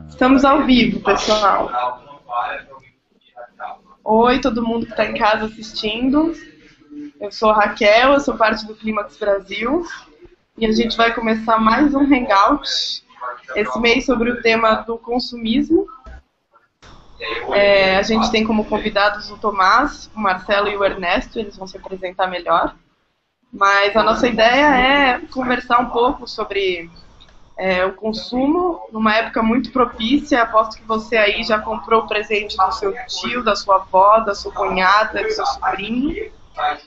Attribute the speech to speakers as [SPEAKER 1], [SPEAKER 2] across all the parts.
[SPEAKER 1] Estamos ao vivo, pessoal. Oi, todo mundo que está em casa assistindo. Eu sou a Raquel, eu sou parte do Clímax Brasil. E a gente vai começar mais um Hangout, esse mês sobre o tema do consumismo. A gente tem como convidados o Tomás, o Marcelo e o Ernesto, eles vão se apresentar melhor. Mas a nossa ideia é conversar um pouco sobre o consumo numa época muito propícia. Aposto que você aí já comprou o presente do seu tio, da sua avó, da sua cunhada, do seu sobrinho.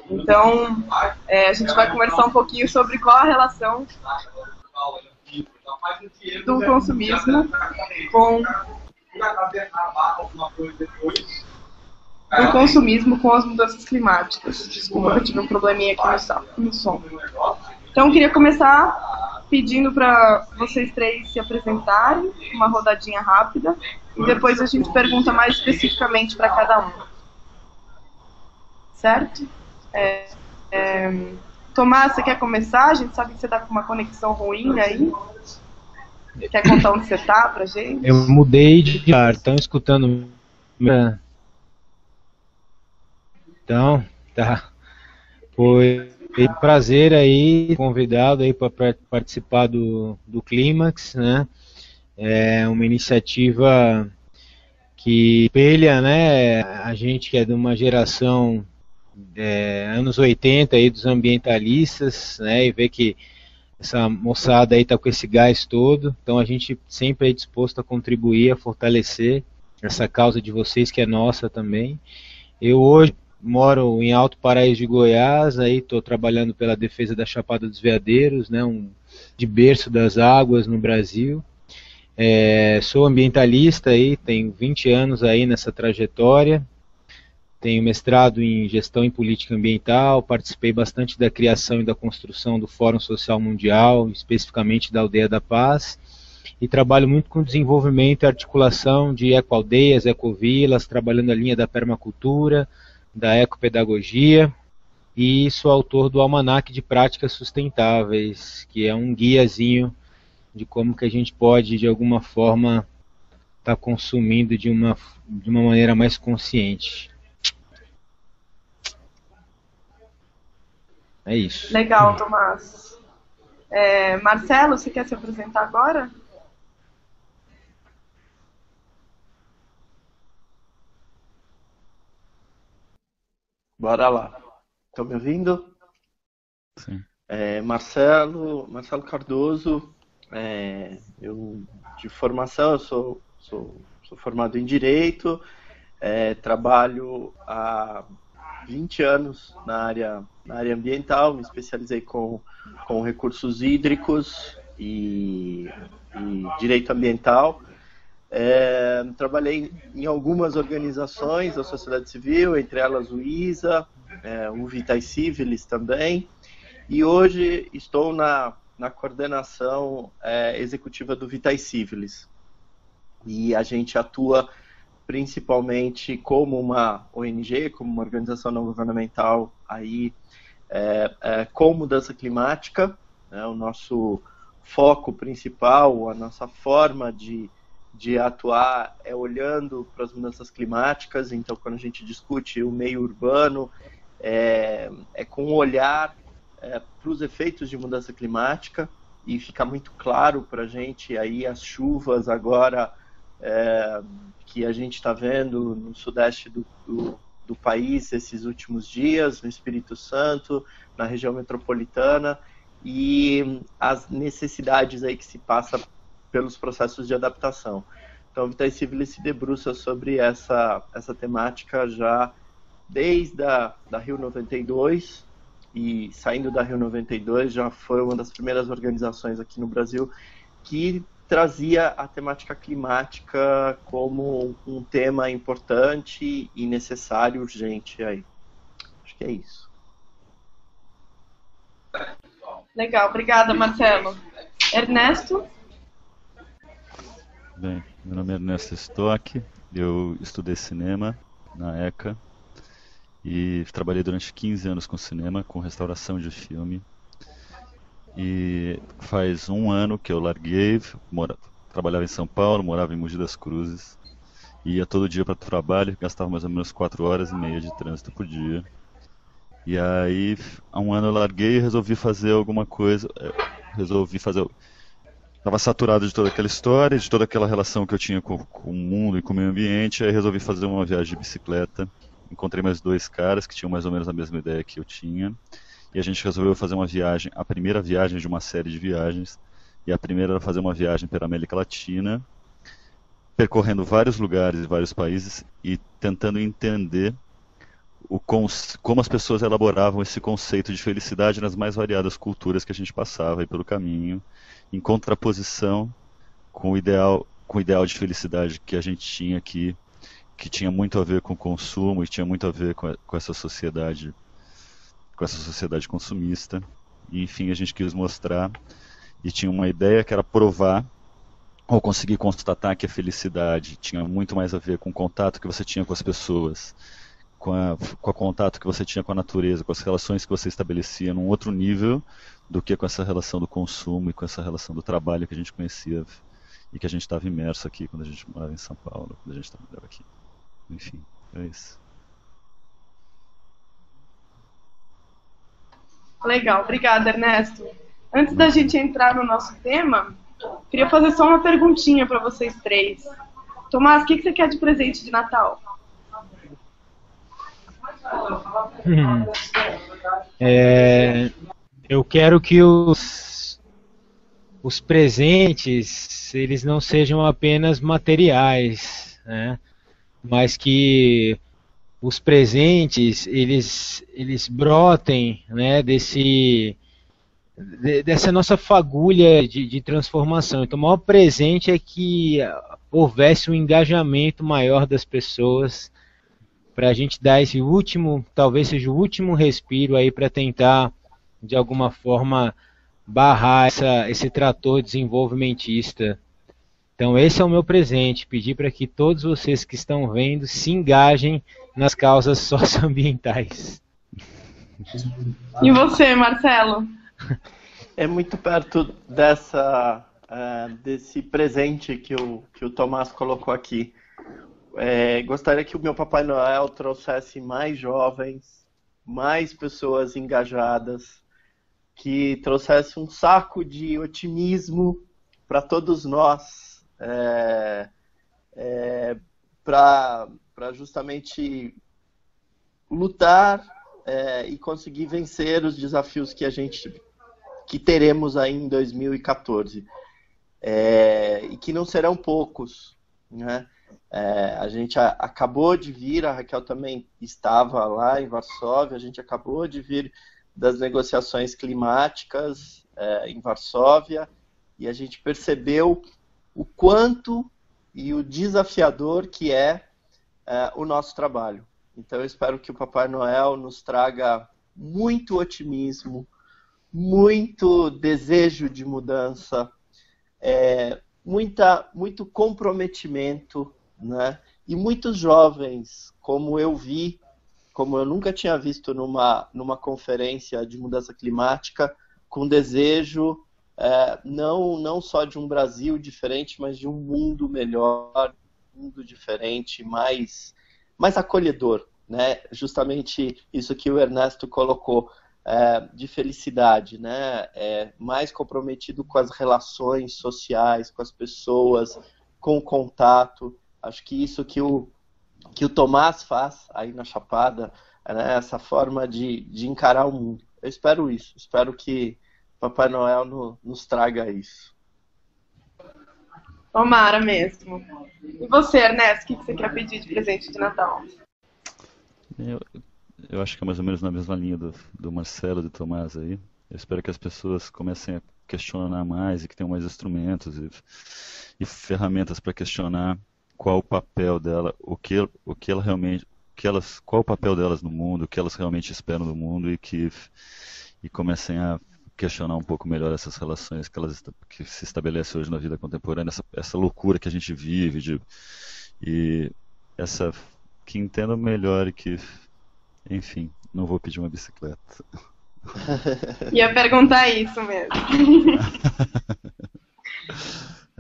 [SPEAKER 1] Então, a gente vai conversar um pouquinho sobre qual a relação do consumismo com as mudanças climáticas. Desculpa que eu tive um probleminha aqui no som. Então, eu queria começar pedindo para vocês três se apresentarem, uma rodadinha rápida, e depois a gente pergunta mais especificamente para cada um. Certo? Tomás, você quer começar? A gente sabe que você está com uma conexão ruim aí. Quer contar onde você está pra gente?
[SPEAKER 2] Eu mudei de ar, estão escutando? Então, tá. Foi um prazer aí, convidado aí para participar do Clímax, né? É uma iniciativa que espelha, né, a gente que é de uma geração anos 80 aí dos ambientalistas, né, e ver que essa moçada aí está com esse gás todo, então a gente sempre é disposto a contribuir, a fortalecer essa causa de vocês que é nossa também. Eu hoje moro em Alto Paraíso de Goiás, aí estou trabalhando pela defesa da Chapada dos Veadeiros, né, de berço das águas no Brasil. Sou ambientalista aí, tenho 20 anos aí nessa trajetória. Tenho mestrado em gestão e política ambiental, participei bastante da criação e da construção do Fórum Social Mundial, especificamente da Aldeia da Paz, e trabalho muito com desenvolvimento e articulação de ecoaldeias, ecovilas, trabalhando a linha da permacultura, da ecopedagogia, e sou autor do Almanaque de Práticas Sustentáveis, que é um guiazinho de como que a gente pode, de alguma forma, estar consumindo de uma maneira mais consciente. É isso.
[SPEAKER 1] Legal, Tomás. Marcelo, você quer se apresentar agora?
[SPEAKER 3] Bora lá. Estão me ouvindo?
[SPEAKER 4] Sim.
[SPEAKER 3] Marcelo Cardoso. Eu de formação, eu sou formado em Direito, trabalho há 20 anos na área ambiental, me especializei com recursos hídricos e direito ambiental. Trabalhei em algumas organizações da sociedade civil, entre elas o ISA, o Vitae Civilis também, e hoje estou na coordenação executiva do Vitae Civilis. E a gente atua principalmente como uma ONG, como uma organização não governamental aí, com mudança climática, né? O nosso foco principal, a nossa forma de atuar é olhando para as mudanças climáticas. Então, quando a gente discute o meio urbano, é com um olhar para os efeitos de mudança climática, e fica muito claro para a gente aí as chuvas agora que a gente está vendo no sudeste do país esses últimos dias, no Espírito Santo, na região metropolitana, e as necessidades aí que se passa pelos processos de adaptação. Então, o Vitae Civilis se debruça sobre essa temática já desde a Rio 92, e saindo da Rio 92 já foi uma das primeiras organizações aqui no Brasil que trazia a temática climática como um tema importante e necessário, urgente aí. Acho que é isso.
[SPEAKER 1] Legal, obrigada, Marcelo. Ernesto?
[SPEAKER 4] Bem, meu nome é Ernesto Stock, eu estudei cinema na ECA e trabalhei durante 15 anos com cinema, com restauração de filme. E faz um ano que eu larguei, trabalhava em São Paulo, morava em Mogi das Cruzes, ia todo dia para o trabalho, gastava mais ou menos 4 horas e meia de trânsito por dia. E aí, há um ano eu larguei e resolvi fazer alguma coisa. Estava saturado de toda aquela história, de toda aquela relação que eu tinha com o mundo e com o meio ambiente, aí resolvi fazer uma viagem de bicicleta. Encontrei mais 2 caras que tinham mais ou menos a mesma ideia que eu tinha. E a gente resolveu fazer uma viagem, a primeira viagem de uma série de viagens. E a primeira era fazer uma viagem pela América Latina, percorrendo vários lugares e vários países e tentando entender como as pessoas elaboravam esse conceito de felicidade nas mais variadas culturas que a gente passava aí pelo caminho, em contraposição com o ideal de felicidade que a gente tinha aqui, que tinha muito a ver com o consumo e tinha muito a ver com essa sociedade consumista. E, enfim, a gente quis mostrar e tinha uma ideia que era provar ou conseguir constatar que a felicidade tinha muito mais a ver com o contato que você tinha com as pessoas, com o contato que você tinha com a natureza, com as relações que você estabelecia num outro nível do que com essa relação do consumo e com essa relação do trabalho que a gente conhecia e que a gente estava imerso aqui quando a gente morava em São Paulo, quando a gente trabalhava aqui. Enfim, é isso.
[SPEAKER 1] Legal, obrigada, Ernesto. Antes da gente entrar no nosso tema, queria fazer só uma perguntinha para vocês 3. Tomás, o que você quer de presente de Natal?
[SPEAKER 2] Eu quero que os presentes eles não sejam apenas materiais, né? Mas que os presentes eles brotem, né, dessa nossa fagulha de transformação. Então, o maior presente é que houvesse um engajamento maior das pessoas para a gente dar esse último, talvez seja o último respiro aí para tentar, de alguma forma, barrar esse trator desenvolvimentista. Então esse é o meu presente, pedir para que todos vocês que estão vendo se engajem nas causas socioambientais.
[SPEAKER 1] E você, Marcelo?
[SPEAKER 3] É muito perto desse presente que o Tomás colocou aqui. Gostaria que o meu Papai Noel trouxesse mais jovens, mais pessoas engajadas, que trouxesse um saco de otimismo para todos nós, para justamente lutar e conseguir vencer os desafios que teremos aí em 2014. E que não serão poucos, né? A gente acabou de vir, a Raquel também estava lá em Varsóvia, a gente acabou de vir das negociações climáticas em Varsóvia, e a gente percebeu o quanto e o desafiador que é o nosso trabalho. Então eu espero que o Papai Noel nos traga muito otimismo, muito desejo de mudança, muito comprometimento, né? E muitos jovens, como eu nunca tinha visto numa conferência de mudança climática, com desejo não só de um Brasil diferente, mas de um mundo melhor, um mundo diferente, mais acolhedor, né? Justamente isso que o Ernesto colocou, de felicidade, né? Mais comprometido com as relações sociais, com as pessoas, com o contato. Acho que isso que o Tomás faz aí na Chapada, né? Essa forma de encarar o mundo. Eu espero isso, espero que Papai Noel nos traga isso.
[SPEAKER 1] Tomara mesmo. E você, Ernesto, o que você quer pedir de presente de Natal?
[SPEAKER 4] Eu acho que é mais ou menos na mesma linha do Marcelo e do Tomás aí. Eu espero que as pessoas comecem a questionar mais e que tenham mais instrumentos e ferramentas para questionar qual o papel dela, qual o papel delas no mundo, o que elas realmente esperam do mundo e comecem a questionar um pouco melhor essas relações que se estabelecem hoje na vida contemporânea, essa loucura que a gente vive que entendam melhor e que, enfim, não vou pedir uma bicicleta.
[SPEAKER 1] Ia perguntar isso mesmo.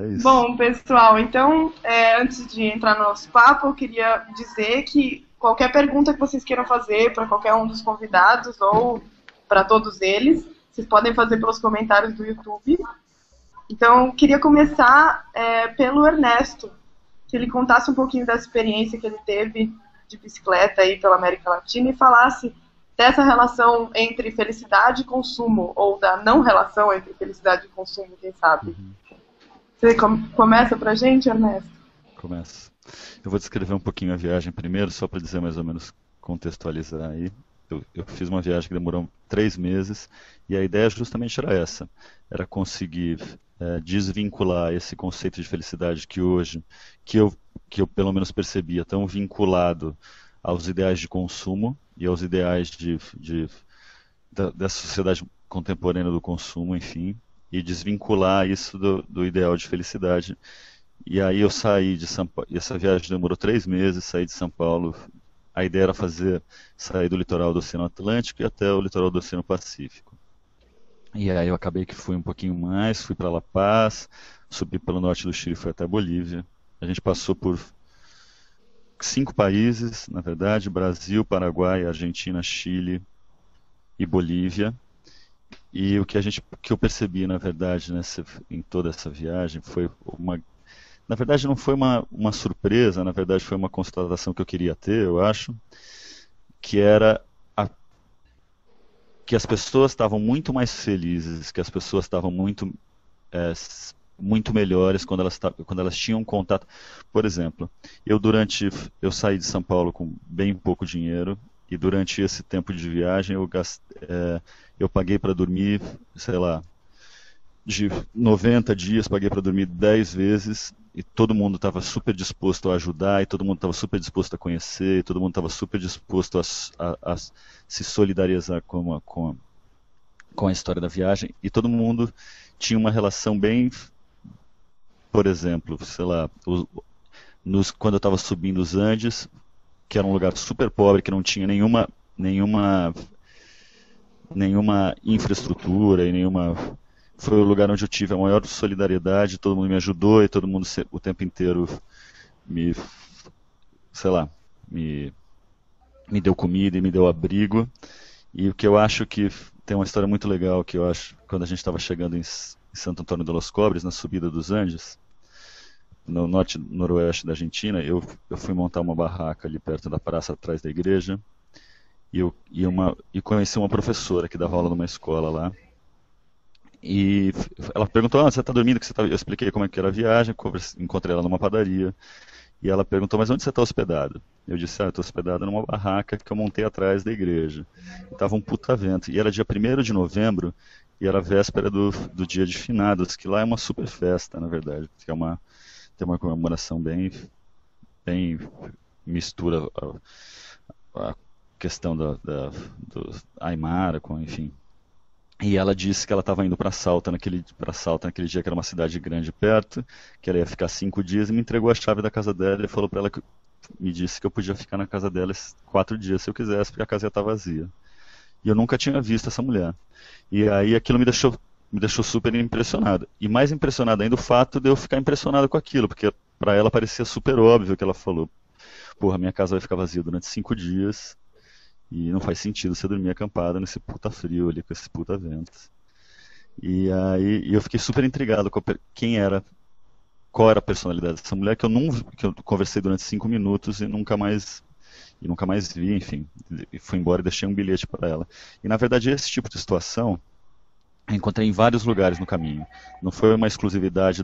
[SPEAKER 4] É isso.
[SPEAKER 1] Bom, pessoal, então, antes de entrar no nosso papo, eu queria dizer que qualquer pergunta que vocês queiram fazer para qualquer um dos convidados ou para todos eles, vocês podem fazer pelos comentários do YouTube. Então, eu queria começar pelo Ernesto, que ele contasse um pouquinho da experiência que ele teve de bicicleta aí pela América Latina e falasse dessa relação entre felicidade e consumo, ou da não relação entre felicidade e consumo, quem sabe. Você começa pra gente, Ernesto?
[SPEAKER 4] Começo. Eu vou descrever um pouquinho a viagem primeiro, só para dizer mais ou menos, contextualizar aí. Eu fiz uma viagem que demorou 3 meses, e a ideia justamente era essa, era conseguir desvincular esse conceito de felicidade que hoje, que eu pelo menos percebia tão vinculado aos ideais de consumo e aos ideais dessa sociedade contemporânea do consumo, enfim, e desvincular isso do ideal de felicidade. E aí eu saí de São Paulo, e essa viagem demorou 3 meses, saí de São Paulo. A ideia era sair do litoral do Oceano Atlântico e até o litoral do Oceano Pacífico. E aí eu acabei que fui um pouquinho mais, fui para La Paz, subi pelo norte do Chile e fui até a Bolívia. A gente passou por 5 países, na verdade, Brasil, Paraguai, Argentina, Chile e Bolívia. E o que eu percebi, na verdade, em toda essa viagem, foi na verdade não foi uma surpresa, na verdade foi uma constatação que eu queria ter, eu acho, que era que as pessoas estavam muito mais felizes, que as pessoas estavam muito melhores quando elas tinham contato. Por exemplo, eu saí de São Paulo com bem pouco dinheiro, e durante esse tempo de viagem eu paguei para dormir, sei lá, de 90 dias, paguei para dormir 10 vezes, e todo mundo estava super disposto a ajudar, e todo mundo estava super disposto a conhecer, e todo mundo estava super disposto a se solidarizar com a história da viagem, e todo mundo tinha uma relação bem, por exemplo, sei lá, quando eu estava subindo os Andes, que era um lugar super pobre, que não tinha nenhuma infraestrutura e foi o lugar onde eu tive a maior solidariedade, todo mundo me ajudou e todo mundo o tempo inteiro me deu comida e me deu abrigo. E o que eu acho que tem uma história muito legal, que eu acho, quando a gente estava chegando em Santo Antônio de los Cobres, na subida dos Andes, no noroeste da Argentina, eu fui montar uma barraca ali perto da praça, atrás da igreja, e conheci uma professora que dava aula numa escola lá. E ela perguntou, você está dormindo? Eu expliquei como é que era a viagem, encontrei ela numa padaria, e ela perguntou, mas onde você está hospedado? Eu disse, eu estou hospedado numa barraca que eu montei atrás da igreja. E estava um puta vento, e era dia 1º de novembro, e era véspera do dia de finados, que lá é uma super festa, na verdade, que tem uma comemoração bem mistura a questão do Aymara com, enfim. E ela disse que ela estava indo para Salta naquele dia, que era uma cidade grande perto, que ela ia ficar 5 dias, e me entregou a chave da casa dela e falou para ela me disse que eu podia ficar na casa dela 4 dias se eu quisesse, porque a casa ia estar vazia. E eu nunca tinha visto essa mulher. E aí aquilo me deixou super impressionado. E mais impressionado ainda o fato de eu ficar impressionado com aquilo, porque para ela parecia super óbvio que ela falou, porra, minha casa vai ficar vazia durante 5 dias, e não faz sentido você dormir acampada nesse puta frio ali, com esse puta vento. E aí eu fiquei super intrigado com qual era a personalidade dessa mulher, que eu conversei durante 5 minutos e nunca mais vi, enfim. E fui embora e deixei um bilhete para ela. E na verdade esse tipo de situação eu encontrei em vários lugares no caminho. Não foi uma exclusividade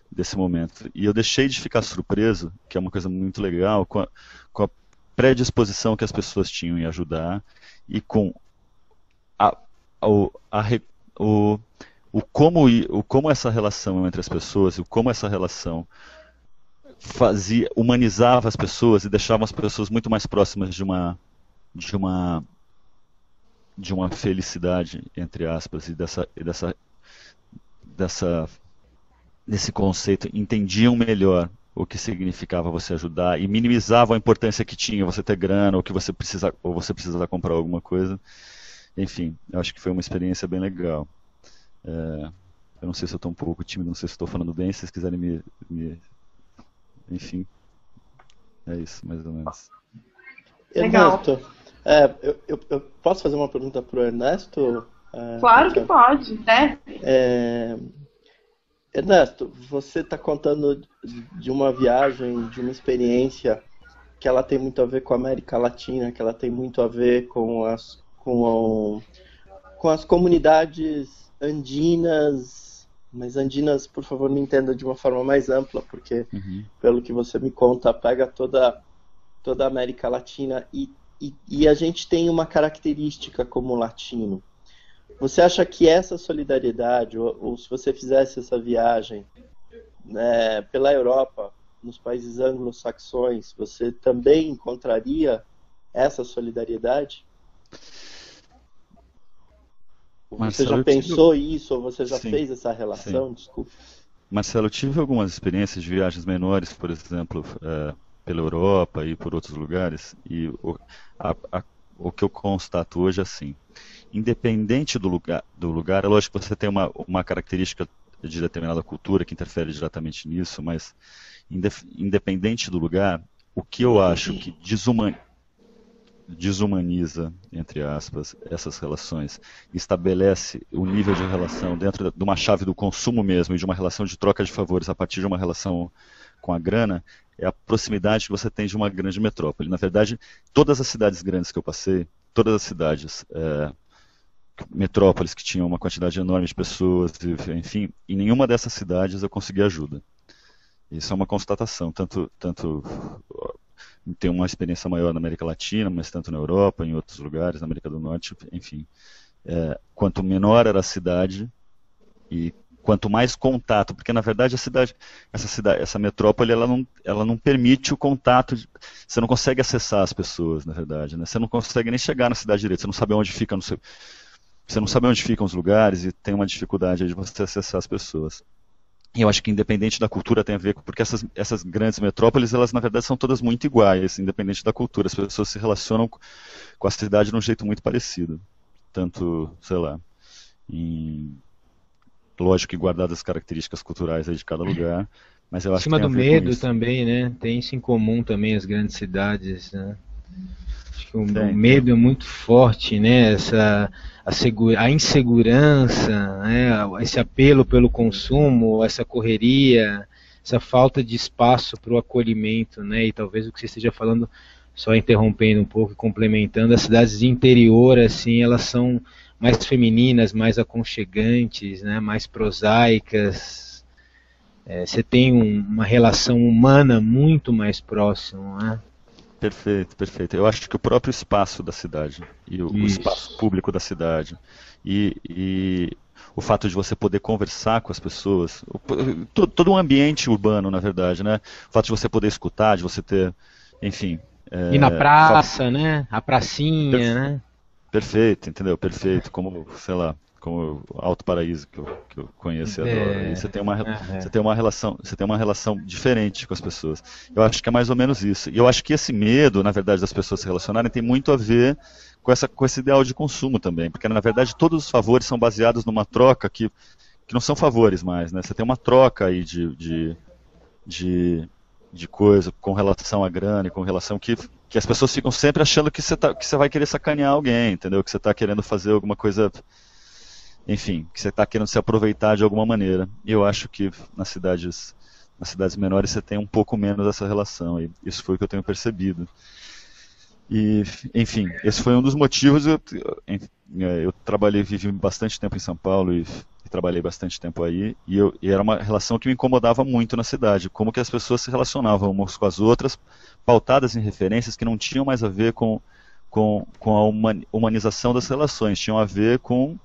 [SPEAKER 4] desse momento. E eu deixei de ficar surpreso, que é uma coisa muito legal, com a predisposição que as pessoas tinham em ajudar, e com como essa relação entre as pessoas, e como essa relação humanizava as pessoas e deixava as pessoas muito mais próximas de uma felicidade, entre aspas, e desse conceito, entendiam melhor o que significava você ajudar e minimizavam a importância que tinha você ter grana, ou você precisar comprar alguma coisa. Enfim, eu acho que foi uma experiência bem legal. Eu não sei se eu estou um pouco tímido, não sei se estou falando bem, se vocês quiserem enfim, é isso, mais ou menos.
[SPEAKER 1] Legal.
[SPEAKER 3] Ernesto, eu posso fazer uma pergunta para o Ernesto?
[SPEAKER 1] Claro que pode, deve.
[SPEAKER 3] Ernesto, você está contando de uma viagem, de uma experiência que ela tem muito a ver com a América Latina, que ela tem muito a ver com as comunidades andinas, mas andinas, por favor, me entenda de uma forma mais ampla, porque, pelo que você me conta, pega toda a América Latina e a gente tem uma característica como latino. Você acha que essa solidariedade, ou se você fizesse essa viagem pela Europa, nos países anglo-saxões, você também encontraria essa solidariedade? Você já pensou isso, ou você já fez essa relação?
[SPEAKER 4] Sim.
[SPEAKER 3] Desculpa.
[SPEAKER 4] Marcelo, eu tive algumas experiências de viagens menores, por exemplo, pela Europa e por outros lugares, e o que eu constato hoje é assim, independente do lugar, é lógico que você tem uma característica de determinada cultura que interfere diretamente nisso, mas independente do lugar, o que eu acho que desumaniza, entre aspas, essas relações, estabelece o nível de relação dentro de uma chave do consumo mesmo e de uma relação de troca de favores a partir de uma relação com a grana, é a proximidade que você tem de uma grande metrópole. Na verdade, todas as cidades grandes que eu passei, todas as cidades, metrópoles que tinham uma quantidade enorme de pessoas, enfim, em nenhuma dessas cidades eu consegui ajuda. Isso é uma constatação, tanto tem uma experiência maior na América Latina, mas tanto na Europa, em outros lugares, na América do Norte, enfim. Quanto menor era a cidade e quanto mais contato, porque na verdade essa metrópole, ela não permite o contato, você não consegue acessar as pessoas, na verdade, né? Você não consegue nem chegar na cidade direito, você não sabe onde fica, você não sabe onde ficam os lugares e tem uma dificuldade de você acessar as pessoas. E eu acho que independente da cultura tem a ver com, porque essas grandes metrópoles, elas na verdade são todas muito iguais, independente da cultura, as pessoas se relacionam com a cidade de um jeito muito parecido, tanto, sei lá, lógico que guardadas as características culturais aí de cada lugar, mas eu acho
[SPEAKER 2] Em cima
[SPEAKER 4] que tem
[SPEAKER 2] do
[SPEAKER 4] a ver com
[SPEAKER 2] medo
[SPEAKER 4] isso.
[SPEAKER 2] também, né? Tem isso em comum também as grandes cidades, né? Acho que o
[SPEAKER 4] Tem.
[SPEAKER 2] medo é muito forte, né? A insegurança, né? Esse apelo pelo consumo, essa correria, essa falta de espaço para o acolhimento, né? E talvez o que você esteja falando, só interrompendo um pouco e complementando, as cidades de interior, assim, elas são mais femininas, mais aconchegantes, né? Mais prosaicas. Você tem uma relação humana muito mais próxima, né?
[SPEAKER 4] Perfeito, perfeito. Eu acho que o próprio espaço da cidade e o espaço público da cidade e o fato de você poder conversar com as pessoas, todo um ambiente urbano, na verdade, né? O fato de você poder escutar, de você ter, enfim...
[SPEAKER 2] E na praça, né? A pracinha, né?
[SPEAKER 4] Perfeito, entendeu? Perfeito, como, sei lá, como Alto Paraíso que eu conheço e adoro. E você tem uma relação diferente com as pessoas. Eu acho que é mais ou menos isso. E eu acho que esse medo, na verdade, das pessoas se relacionarem tem muito a ver com esse ideal de consumo também, porque na verdade todos os favores são baseados numa troca que não são favores mais, né? Você tem uma troca aí de coisa com relação à grana e com relação que as pessoas ficam sempre achando que você vai querer sacanear alguém, entendeu? Que você está querendo fazer alguma coisa, enfim, que você está querendo se aproveitar de alguma maneira. E eu acho que nas cidades menores você tem um pouco menos essa relação, e isso foi o que eu tenho percebido. E, enfim, esse foi um dos motivos. Eu vivi bastante tempo em São Paulo e trabalhei bastante tempo aí, e era uma relação que me incomodava muito na cidade, como que as pessoas se relacionavam umas com as outras, pautadas em referências que não tinham mais a ver com a humanização das relações, tinham a ver com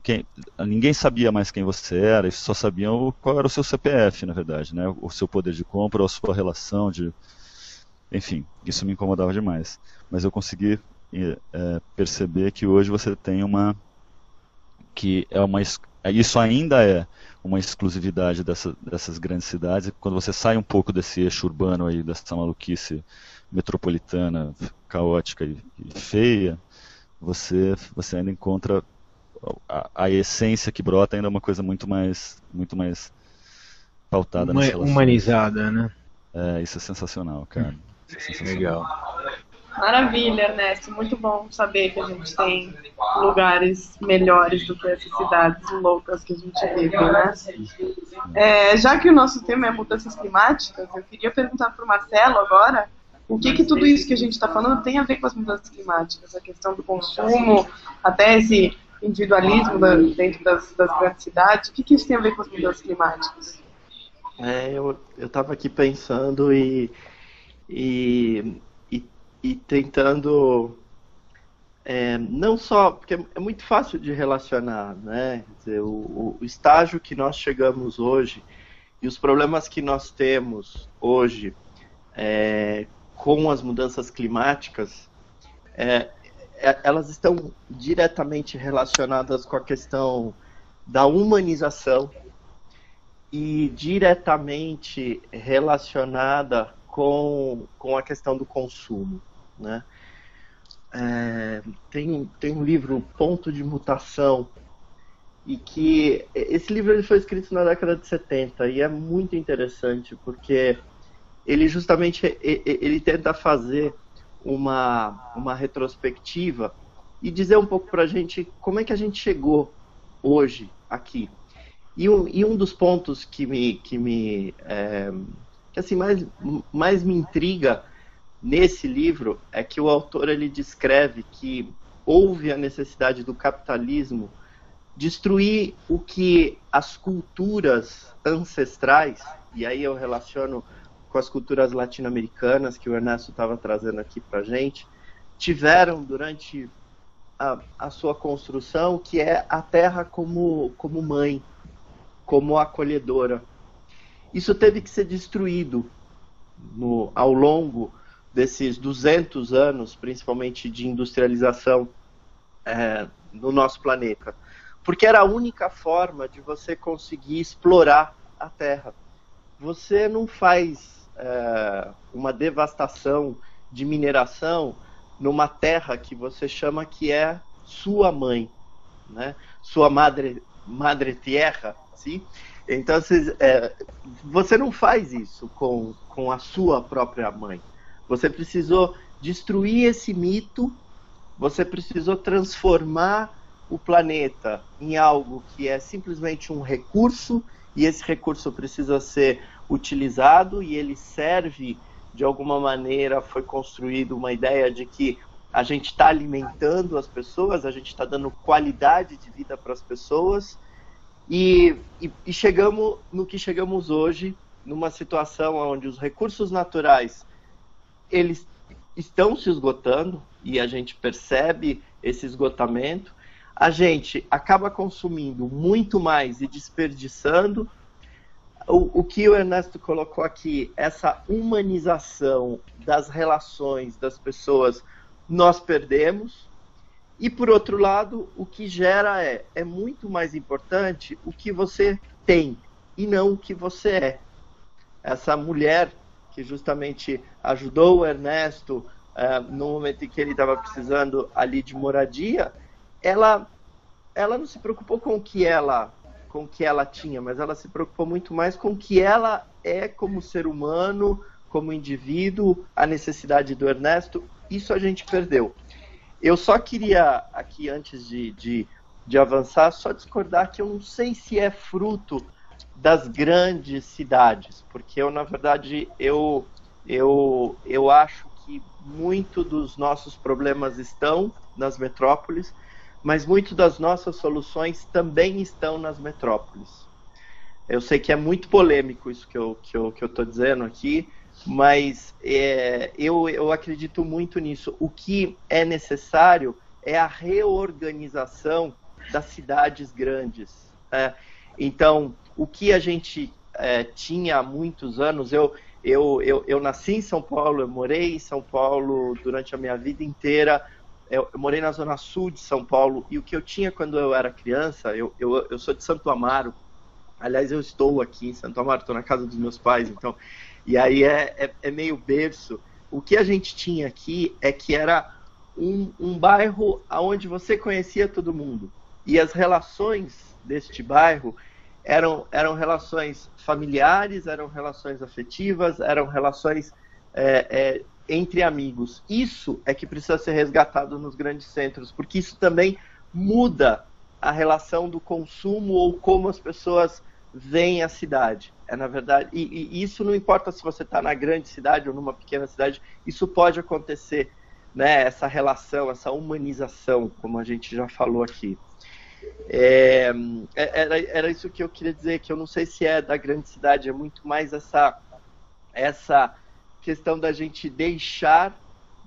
[SPEAKER 4] quem... Ninguém sabia mais quem você era, e só sabiam qual era o seu CPF, na verdade, né? O seu poder de compra, ou a sua relação de... Enfim, isso me incomodava demais. Mas eu consegui perceber que hoje você tem isso ainda é uma exclusividade dessas grandes cidades. Quando você sai um pouco desse eixo urbano aí, dessa maluquice metropolitana, caótica e feia, você ainda encontra a essência que brota ainda é uma coisa muito mais pautada nas relações.
[SPEAKER 2] Humanizada, né?
[SPEAKER 4] Isso é sensacional, cara. Isso é sensacional.
[SPEAKER 2] Legal.
[SPEAKER 1] Maravilha, Ernesto. Muito bom saber que a gente tem lugares melhores do que essas cidades loucas que a gente vive, né? Já que o nosso tema é mudanças climáticas, eu queria perguntar para o Marcelo agora o que tudo isso que a gente está falando tem a ver com as mudanças climáticas, a questão do consumo, até esse individualismo dentro das grandes cidades. O que isso tem a ver com as mudanças climáticas?
[SPEAKER 3] Eu estava aqui pensando e tentando, não só, porque é muito fácil de relacionar, né? Quer dizer, o estágio que nós chegamos hoje e os problemas que nós temos hoje com as mudanças climáticas, elas estão diretamente relacionadas com a questão da humanização e diretamente relacionada com a questão do consumo, né? Tem um livro, Ponto de Mutação, e que esse livro ele foi escrito na década de 70 e é muito interessante porque ele justamente ele tenta fazer uma retrospectiva e dizer um pouco pra gente como é que a gente chegou hoje aqui. E um dos pontos que assim, mais me intriga nesse livro é que o autor ele descreve que houve a necessidade do capitalismo destruir o que as culturas ancestrais, e aí eu relaciono com as culturas latino-americanas que o Ernesto estava trazendo aqui pra gente, tiveram durante a sua construção, que é a terra como mãe, como acolhedora. Isso teve que ser destruído ao longo desses 200 anos, principalmente de industrialização no nosso planeta. Porque era a única forma de você conseguir explorar a Terra. Você não faz uma devastação de mineração numa terra que você chama que é sua mãe, né? Sua madre tierra, sim? Então, você não faz isso com a sua própria mãe. Você precisou destruir esse mito, você precisou transformar o planeta em algo que é simplesmente um recurso, e esse recurso precisa ser utilizado, e ele serve, de alguma maneira, foi construída uma ideia de que a gente está alimentando as pessoas, a gente está dando qualidade de vida para as pessoas, e chegamos no que chegamos hoje, numa situação onde os recursos naturais eles estão se esgotando, e a gente percebe esse esgotamento. A gente acaba consumindo muito mais e desperdiçando. O que o Ernesto colocou aqui, essa humanização das relações das pessoas, nós perdemos. E, por outro lado, o que gera é muito mais importante o que você tem e não o que você é. Essa mulher que justamente ajudou o Ernesto no momento em que ele estava precisando ali de moradia, ela não se preocupou com o que ela tinha, mas ela se preocupou muito mais com o que ela é como ser humano, como indivíduo, a necessidade do Ernesto. Isso a gente perdeu. Eu só queria, aqui antes de avançar, só discordar que eu não sei se é fruto das grandes cidades, porque na verdade, eu acho que muito dos nossos problemas estão nas metrópoles, mas muito das nossas soluções também estão nas metrópoles. Eu sei que é muito polêmico isso que eu estou dizendo aqui, mas eu acredito muito nisso. O que é necessário é a reorganização das cidades grandes. Então, o que a gente tinha há muitos anos, eu nasci em São Paulo, eu morei em São Paulo durante a minha vida inteira, eu morei na zona sul de São Paulo, e o que eu tinha quando eu era criança, eu sou de Santo Amaro, aliás, eu estou aqui em Santo Amaro, estou na casa dos meus pais, então, e aí é meio berço. O que a gente tinha aqui é que era um bairro onde você conhecia todo mundo, E as relações deste bairro eram relações familiares, eram relações afetivas, eram relações entre amigos. Isso é que precisa ser resgatado nos grandes centros, porque isso também muda a relação do consumo ou como as pessoas veem a cidade. Na verdade, e isso não importa se você está na grande cidade ou numa pequena cidade, isso pode acontecer, né? Essa relação, essa humanização, como a gente já falou aqui. Era isso que eu queria dizer, que eu não sei se é da grande cidade, é muito mais essa questão da gente deixar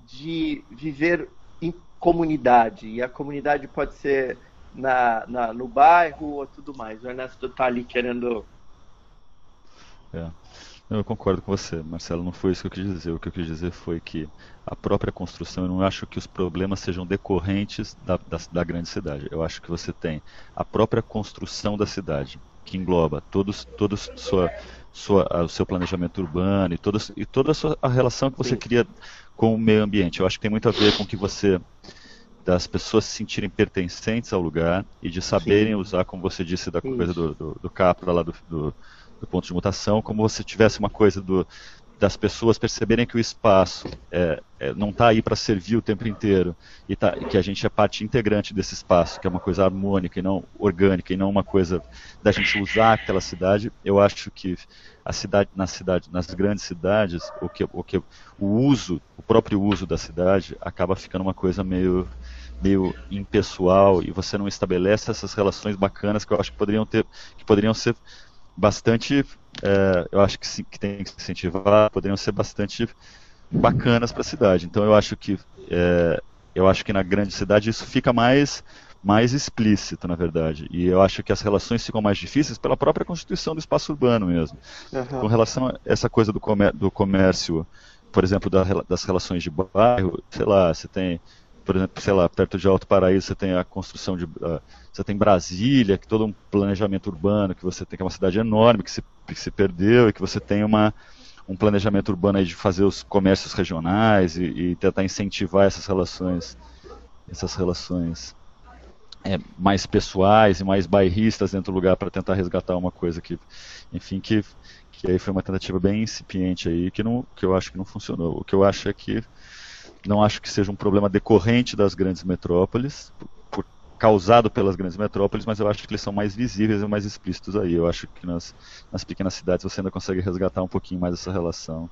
[SPEAKER 3] de viver em comunidade, e a comunidade pode ser no bairro ou tudo mais. O Ernesto está ali querendo...
[SPEAKER 4] Eu concordo com você, Marcelo, não foi isso que eu quis dizer. O que eu quis dizer foi que a própria construção, eu não acho que os problemas sejam decorrentes da grande cidade. Eu acho que você tem a própria construção da cidade, que engloba o seu planejamento urbano e toda a relação que você cria com o meio ambiente. Eu acho que tem muito a ver com que das pessoas se sentirem pertencentes ao lugar e de saberem usar, como você disse, da coisa do Capra lá do ponto de mutação, como se tivesse uma coisa das pessoas perceberem que o espaço não está aí para servir o tempo inteiro e que a gente é parte integrante desse espaço, que é uma coisa harmônica e não orgânica e não uma coisa da gente usar aquela cidade. Eu acho que nas grandes cidades, o próprio uso da cidade acaba ficando uma coisa meio impessoal, e você não estabelece essas relações bacanas que eu acho que poderiam ser bastante, eu acho que tem que se incentivar, poderiam ser bastante bacanas para a cidade. Então eu acho que na grande cidade isso fica mais explícito, na verdade. E eu acho que as relações ficam mais difíceis pela própria constituição do espaço urbano mesmo. Com relação a essa coisa do comércio, por exemplo, das relações de bairro, sei lá, você tem, por exemplo, sei lá, perto de Alto Paraíso você tem a construção você tem Brasília, que todo um planejamento urbano, que você tem, que é uma cidade enorme, que se perdeu, e que você tem um planejamento urbano aí de fazer os comércios regionais e tentar incentivar essas relações mais pessoais e mais bairristas dentro do lugar, para tentar resgatar uma coisa que, enfim, que aí foi uma tentativa bem incipiente aí, que eu acho que não funcionou. O que eu acho é que não acho que seja um problema decorrente das grandes metrópoles, causado pelas grandes metrópoles, mas eu acho que eles são mais visíveis e mais explícitos aí. Eu acho que nas pequenas cidades você ainda consegue resgatar um pouquinho mais essa relação.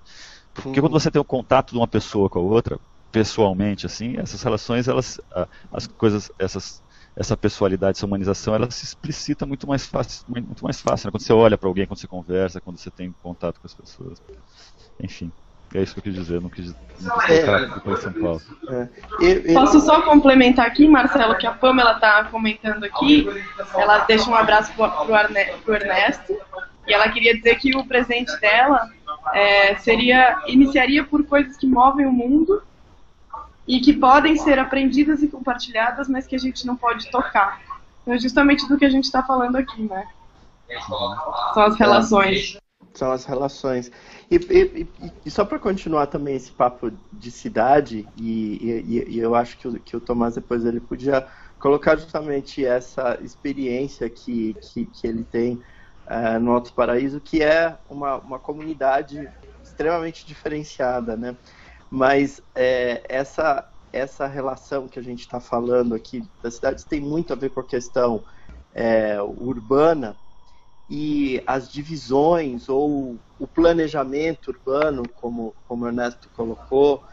[SPEAKER 4] Porque quando você tem o contato de uma pessoa com a outra, pessoalmente, assim, essas relações, essa pessoalidade, essa humanização, ela se explicita muito mais fácil, né? Quando você olha para alguém, quando você conversa, quando você tem contato com as pessoas. Enfim. É isso que eu quis dizer, não quis colocar depois São Paulo.
[SPEAKER 1] Posso só complementar aqui, Marcelo, que a Pamela está comentando aqui. Ela deixa um abraço pro Ernesto, e ela queria dizer que o presente dela iniciaria por coisas que movem o mundo e que podem ser aprendidas e compartilhadas, mas que a gente não pode tocar. Então é justamente do que a gente está falando aqui, né? São as relações.
[SPEAKER 3] São as relações. E só para continuar também esse papo de cidade, e eu acho que o Tomás depois ele podia colocar justamente essa experiência que ele tem no Alto Paraíso, que é uma comunidade extremamente diferenciada, né? Mas essa relação que a gente está falando aqui das cidades tem muito a ver com a questão urbana, e as divisões ou o planejamento urbano, como o Ernesto colocou.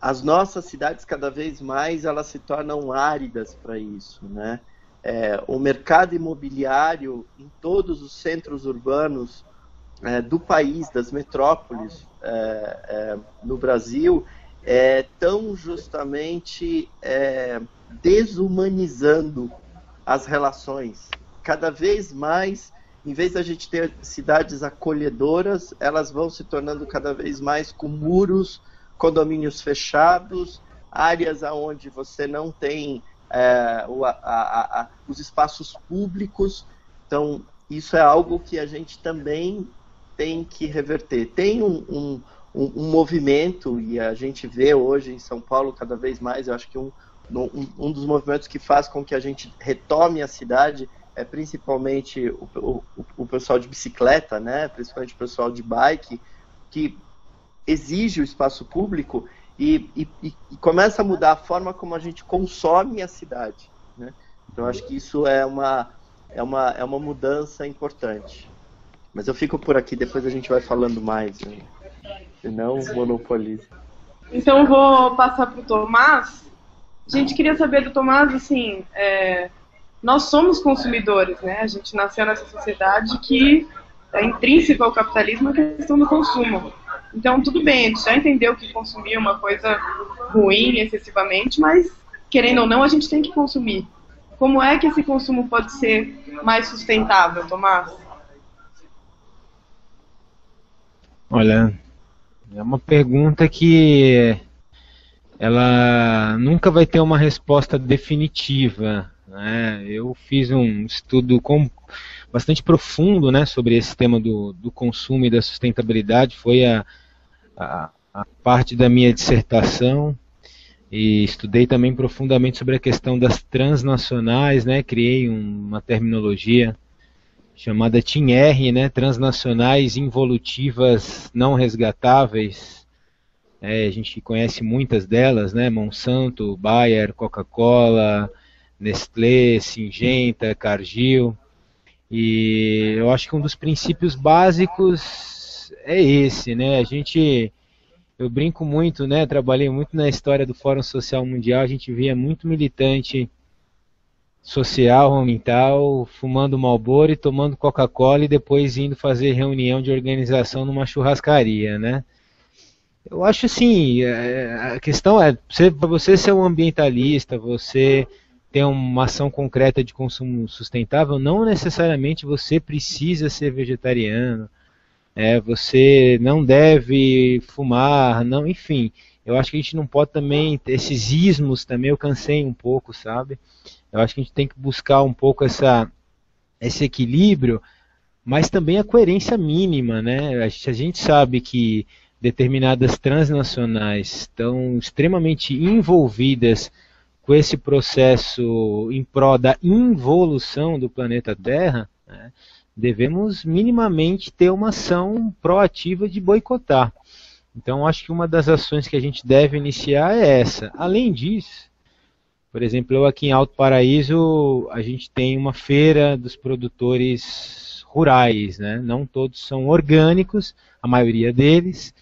[SPEAKER 3] As nossas cidades, cada vez mais, elas se tornam áridas para isso, né? O mercado imobiliário em todos os centros urbanos do país, das metrópoles no Brasil, estão justamente desumanizando as relações. Cada vez mais, em vez da gente ter cidades acolhedoras, elas vão se tornando cada vez mais com muros, condomínios fechados, áreas onde você não tem os espaços públicos. Então, isso é algo que a gente também tem que reverter. Tem um movimento, e a gente vê hoje em São Paulo cada vez mais, eu acho que um um dos movimentos que faz com que a gente retome a cidade é principalmente o pessoal de bicicleta, né? Principalmente o pessoal de bike, que exige o espaço público e começa a mudar a forma como a gente consome a cidade, né? Então, acho que isso é uma mudança importante. Mas eu fico por aqui, depois a gente vai falando mais, né? Senão monopoliza.
[SPEAKER 1] Então, eu vou passar para o Tomás. A gente queria saber do Tomás, assim, nós somos consumidores, né? A gente nasceu nessa sociedade que é intrínseca ao capitalismo a questão do consumo. Então, tudo bem, a gente já entendeu que consumir é uma coisa ruim excessivamente, mas, querendo ou não, a gente tem que consumir. Como é que esse consumo pode ser mais sustentável, Tomás?
[SPEAKER 2] Olha, é uma pergunta que ela nunca vai ter uma resposta definitiva, né? Eu fiz um estudo bastante profundo, né, sobre esse tema do consumo e da sustentabilidade, foi a parte da minha dissertação, e estudei também profundamente sobre a questão das transnacionais, né? Criei uma terminologia chamada TIN-R, né? Transnacionais involutivas não resgatáveis. A gente conhece muitas delas, né? Monsanto, Bayer, Coca-Cola, Nestlé, Syngenta, Cargill. E eu acho que um dos princípios básicos é esse, né? Eu brinco muito, né? Trabalhei muito na história do Fórum Social Mundial, a gente via muito militante social, ambiental, fumando Marlboro e tomando Coca-Cola e depois indo fazer reunião de organização numa churrascaria, né? Eu acho assim, a questão é, para você ser um ambientalista, você ter uma ação concreta de consumo sustentável, não necessariamente você precisa ser vegetariano, você não deve fumar, não, enfim. Eu acho que a gente não pode também, esses ismos também eu cansei um pouco, sabe? Eu acho que a gente tem que buscar um pouco esse equilíbrio, mas também a coerência mínima, né? A gente sabe que determinadas transnacionais estão extremamente envolvidas com esse processo em prol da involução do planeta Terra, né? Devemos minimamente ter uma ação proativa de boicotar. Então, acho que uma das ações que a gente deve iniciar é essa. Além disso, por exemplo, eu aqui em Alto Paraíso, a gente tem uma feira dos produtores rurais, né? Não todos são orgânicos, a maioria deles.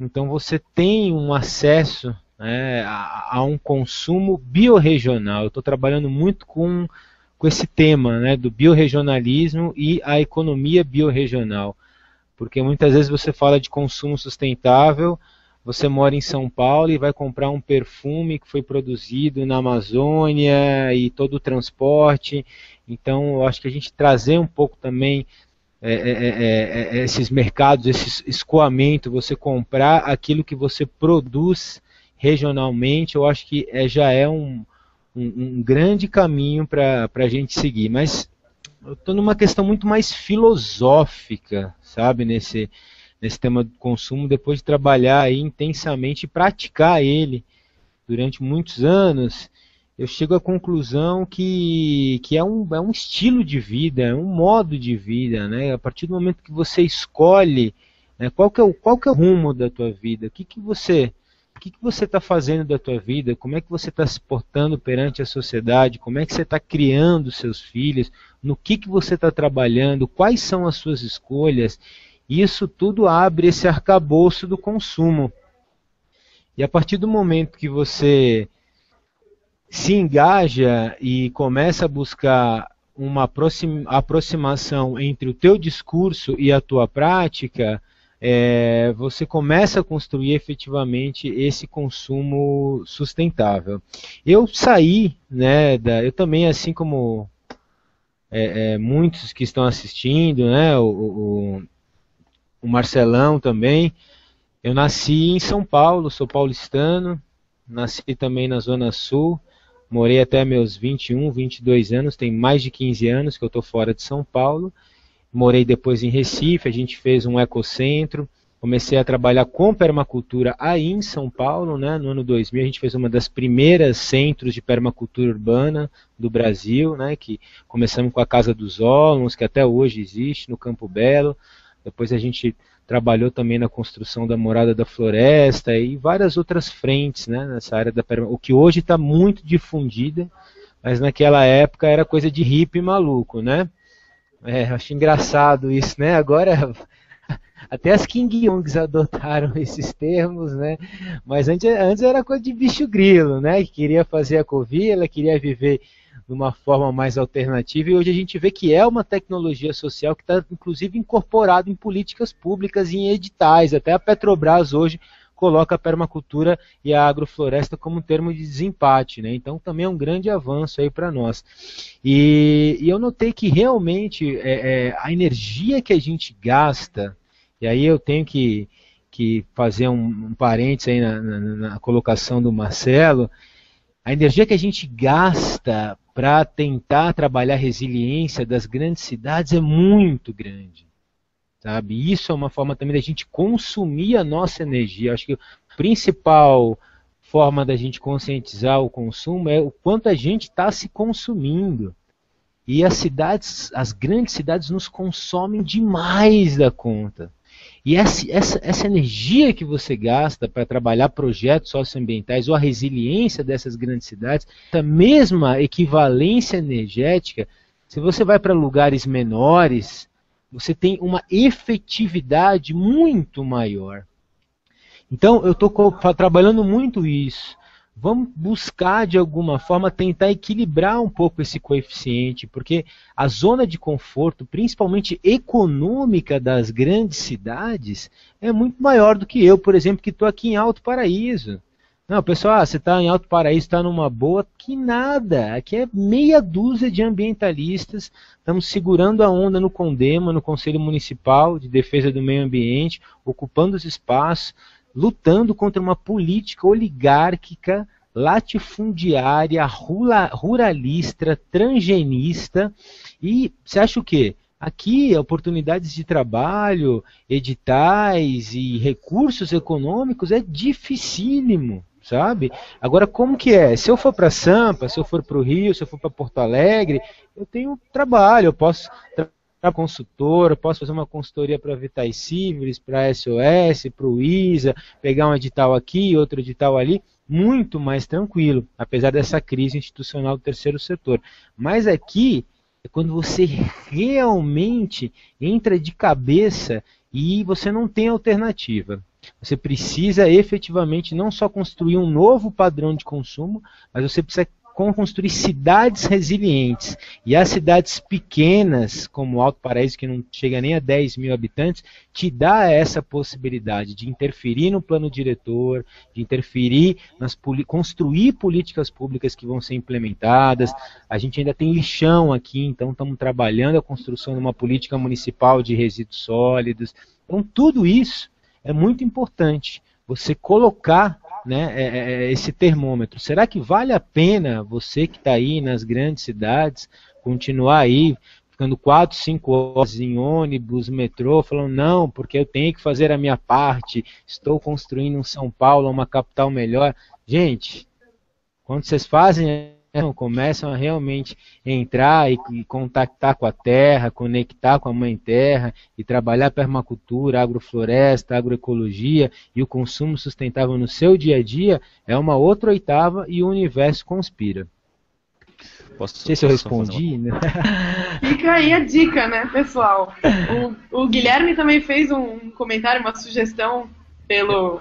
[SPEAKER 2] Então, você tem um acesso, né, a um consumo biorregional. Eu estou trabalhando muito com esse tema, né, do biorregionalismo e a economia biorregional. Porque muitas vezes você fala de consumo sustentável, você mora em São Paulo e vai comprar um perfume que foi produzido na Amazônia e todo o transporte. Então, eu acho que a gente trazer um pouco também esses mercados, esse escoamento, você comprar aquilo que você produz regionalmente, eu acho que já é um grande caminho para a gente seguir. Mas eu estou numa questão muito mais filosófica, sabe, nesse tema do consumo, depois de trabalhar aí intensamente e praticar ele durante muitos anos, eu chego à conclusão que é um estilo de vida, é um modo de vida, né? A partir do momento que você escolhe, né, qual que é o rumo da tua vida, o que você está fazendo da tua vida, como é que você está se portando perante a sociedade, como é que você está criando seus filhos, no que você está trabalhando, quais são as suas escolhas, isso tudo abre esse arcabouço do consumo. E a partir do momento que você se engaja e começa a buscar uma aproximação entre o teu discurso e a tua prática, você começa a construir efetivamente esse consumo sustentável. Eu saí, né, eu também, assim como muitos que estão assistindo, né, o Marcelão também, eu nasci em São Paulo, sou paulistano, nasci também na Zona Sul, morei até meus 21, 22 anos, tem mais de 15 anos que eu estou fora de São Paulo. Morei depois em Recife, a gente fez um ecocentro, comecei a trabalhar com permacultura aí em São Paulo, né? No ano 2000 a gente fez uma das primeiras centros de permacultura urbana do Brasil, né? Que começamos com a Casa dos Ólmos, que até hoje existe no Campo Belo. Depois a gente trabalhou também na construção da Morada da Floresta e várias outras frentes, né? Nessa área da permacultura, o que hoje está muito difundida, mas naquela época era coisa de hippie maluco, né? Acho engraçado isso, né? Agora até as King Youngs adotaram esses termos, né? Mas antes era coisa de bicho grilo, né? Que queria fazer a covila, queria viver de uma forma mais alternativa, e hoje a gente vê que é uma tecnologia social que está, inclusive, incorporada em políticas públicas e em editais. Até a Petrobras hoje coloca a permacultura e a agrofloresta como um termo de desempate, né? Então também é um grande avanço aí para nós. E eu notei que realmente a energia que a gente gasta, e aí eu tenho que fazer um parênteses aí na colocação do Marcelo, a energia que a gente gasta para tentar trabalhar a resiliência das grandes cidades é muito grande. Sabe? Isso é uma forma também da gente consumir a nossa energia. Acho que a principal forma da gente conscientizar o consumo é o quanto a gente está se consumindo. E as grandes cidades nos consomem demais da conta. E essa energia que você gasta para trabalhar projetos socioambientais ou a resiliência dessas grandes cidades, essa mesma equivalência energética, se você vai para lugares menores, você tem uma efetividade muito maior. Então, eu estou trabalhando muito isso. Vamos buscar, de alguma forma, tentar equilibrar um pouco esse coeficiente, porque a zona de conforto, principalmente econômica das grandes cidades, é muito maior do que eu, por exemplo, que estou aqui em Alto Paraíso. Não, pessoal, você está em Alto Paraíso, está numa boa, que nada. Aqui é meia dúzia de ambientalistas, estamos segurando a onda no CONDEMA, no Conselho Municipal de Defesa do Meio Ambiente, ocupando os espaços, lutando contra uma política oligárquica, latifundiária, ruralista, transgenista. E você acha o quê? Aqui, oportunidades de trabalho, editais e recursos econômicos é dificílimo. Sabe? Agora, como que é? Se eu for para Sampa, se eu for para o Rio, se eu for para Porto Alegre, eu tenho trabalho, eu posso trabalhar consultor, eu posso fazer uma consultoria para Vitais Civilis, para a SOS, para o ISA, pegar um edital aqui, outro edital ali, muito mais tranquilo, apesar dessa crise institucional do terceiro setor. Mas aqui é quando você realmente entra de cabeça e você não tem alternativa. Você precisa efetivamente não só construir um novo padrão de consumo, mas você precisa construir cidades resilientes. E as cidades pequenas, como Alto Paraíso, que não chega nem a 10 mil habitantes, te dá essa possibilidade de interferir no plano diretor, de interferir, construir políticas públicas que vão ser implementadas. A gente ainda tem lixão aqui, então estamos trabalhando a construção de uma política municipal de resíduos sólidos. Então tudo isso é muito importante, você colocar, né, esse termômetro. Será que vale a pena você que está aí nas grandes cidades, continuar aí, ficando 4, 5 horas em ônibus, metrô, falando, não, porque eu tenho que fazer a minha parte, estou construindo um São Paulo, uma capital melhor. Gente, quando vocês fazem, começam a realmente entrar e contactar com a terra, conectar com a mãe terra e trabalhar permacultura, agrofloresta, agroecologia e o consumo sustentável no seu dia a dia, é uma outra oitava e o universo conspira. Não sei se eu respondi, né?
[SPEAKER 1] Fica aí a dica, né, pessoal? O Guilherme também fez um comentário, uma sugestão pelo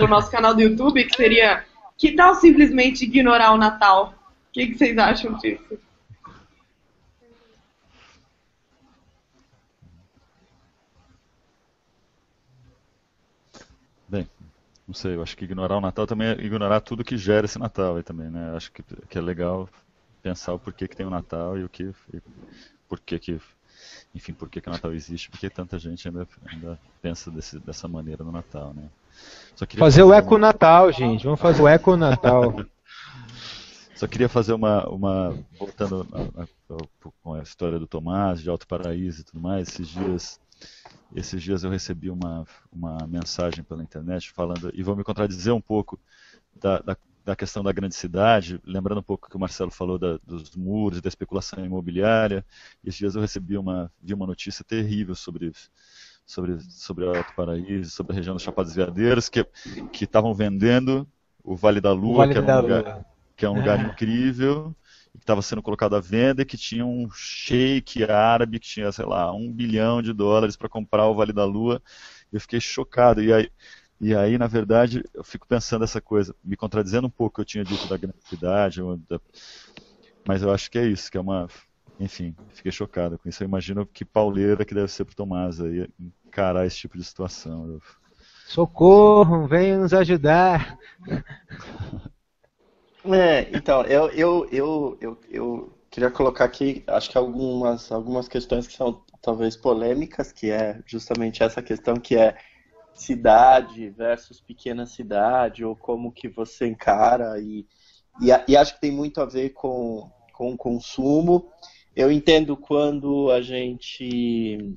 [SPEAKER 1] nosso canal do YouTube, que seria: que tal simplesmente ignorar o Natal? O que vocês acham disso?
[SPEAKER 4] Bem, não sei, eu acho que ignorar o Natal também é ignorar tudo que gera esse Natal aí também, né? Eu acho que é legal pensar o porquê que tem o Natal e por que o Natal existe, porque tanta gente ainda pensa dessa maneira no Natal, né?
[SPEAKER 2] Só queria fazer o Eco-Natal, gente, vamos fazer o Eco-Natal.
[SPEAKER 4] Só queria fazer voltando com a história do Tomás, de Alto Paraíso e tudo mais, esses dias Esses dias eu recebi uma mensagem pela internet falando, e vou me contradizer um pouco da questão da grande cidade, lembrando um pouco que o Marcelo falou dos muros e da especulação imobiliária. Esses dias eu vi uma notícia terrível sobre Alto Paraíso, sobre a região dos Chapados Veadeiros, que estavam vendendo o Vale da Lua, que é um lugar incrível, que estava sendo colocado à venda, e que tinha um sheik árabe que tinha, sei lá, $1 bilhão para comprar o Vale da Lua. Eu fiquei chocado. E aí, na verdade, eu fico pensando essa coisa, me contradizendo um pouco o que eu tinha dito da grande cidade, mas eu acho que é isso, que é uma... Enfim, fiquei chocado com isso. Eu imagino que pauleira que deve ser pro Tomás aí encarar esse tipo de situação.
[SPEAKER 2] Socorro, venham nos ajudar.
[SPEAKER 3] Então, eu queria colocar aqui, acho que algumas questões que são talvez polêmicas, que é justamente essa questão que é cidade versus pequena cidade, ou como que você encara, e acho que tem muito a ver com o consumo. Eu entendo quando a gente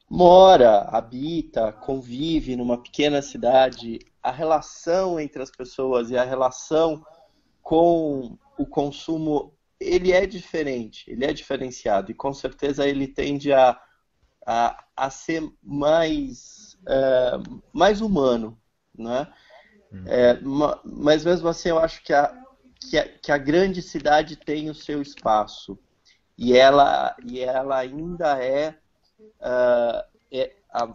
[SPEAKER 3] mora, habita, convive numa pequena cidade, a relação entre as pessoas e a relação com o consumo, ele é diferente, ele é diferenciado, e com certeza ele tende a ser mais humano, né? Mas mesmo assim eu acho que a grande cidade tem o seu espaço, e ela ainda é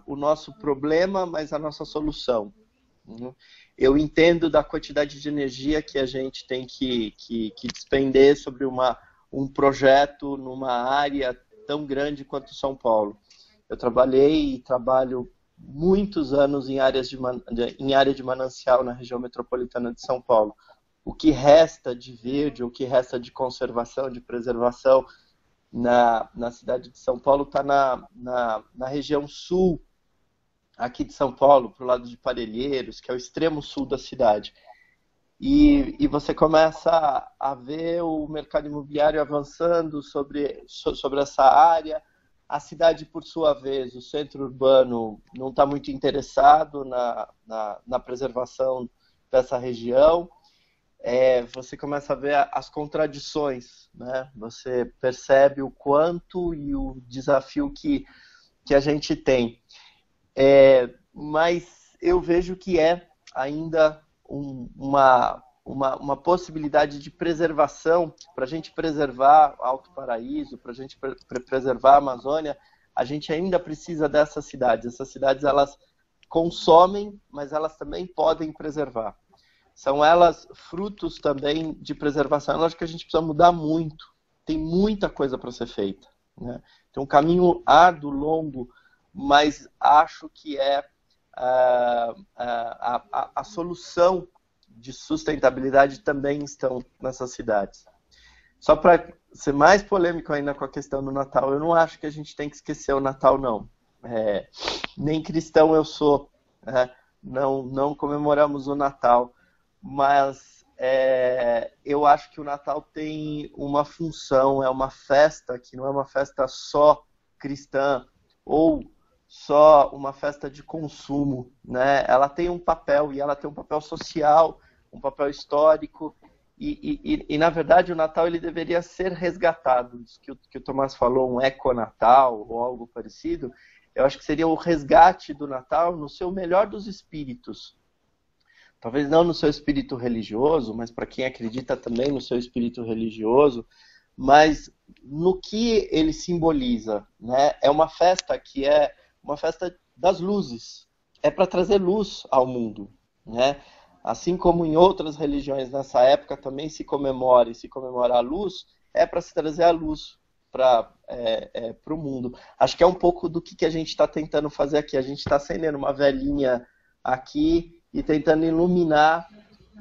[SPEAKER 3] o nosso problema, mas a nossa solução. Eu entendo da quantidade de energia que a gente tem que despender sobre um projeto numa área tão grande quanto São Paulo. Eu trabalhei e trabalho muitos anos em área de manancial na região metropolitana de São Paulo. O que resta de verde, o que resta de conservação, de preservação na cidade de São Paulo está na região sul aqui de São Paulo, para o lado de Parelheiros, que é o extremo sul da cidade. E você começa a ver o mercado imobiliário avançando sobre essa área. A cidade, por sua vez, o centro urbano não está muito interessado na preservação dessa região. Você começa a ver as contradições, né? Você percebe o quanto e o desafio que a gente tem. Mas eu vejo que é ainda uma possibilidade de preservação. Para a gente preservar Alto Paraíso, para a gente preservar a Amazônia, a gente ainda precisa dessas cidades. Essas cidades, elas consomem, mas elas também podem preservar. São elas frutos também de preservação. Eu acho que a gente precisa mudar muito. Tem muita coisa para ser feita, né? Tem um caminho árduo, longo, mas acho que a solução de sustentabilidade também estão nessas cidades. Só para ser mais polêmico ainda com a questão do Natal, eu não acho que a gente tem que esquecer o Natal, não. Nem cristão eu sou, não comemoramos o Natal, mas eu acho que o Natal tem uma função, é uma festa que não é uma festa só cristã, ou só uma festa de consumo, né? Ela tem um papel, e ela tem um papel social, um papel histórico, e na verdade o Natal ele deveria ser resgatado. Isso que o Tomás falou, um eco-Natal ou algo parecido, eu acho que seria o resgate do Natal no seu melhor dos espíritos. Talvez não no seu espírito religioso, mas para quem acredita também no seu espírito religioso, mas no que ele simboliza, né? É uma festa que é uma festa das luzes. É para trazer luz ao mundo, né? Assim como em outras religiões nessa época também se comemora a luz, é para se trazer a luz para o mundo. Acho que é um pouco do que a gente está tentando fazer aqui. A gente está acendendo uma velinha aqui e tentando iluminar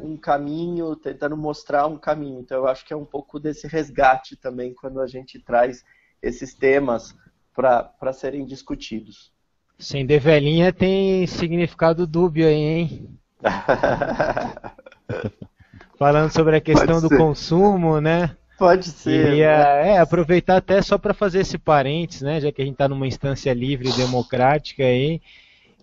[SPEAKER 3] um caminho, tentando mostrar um caminho. Então eu acho que é um pouco desse resgate também quando a gente traz esses temas para serem discutidos.
[SPEAKER 2] Acender velhinha tem significado dúbio aí, hein? Falando sobre a questão do consumo, né?
[SPEAKER 3] Pode ser.
[SPEAKER 2] Queria aproveitar até só para fazer esse parênteses, né, já que a gente está numa instância livre e democrática aí,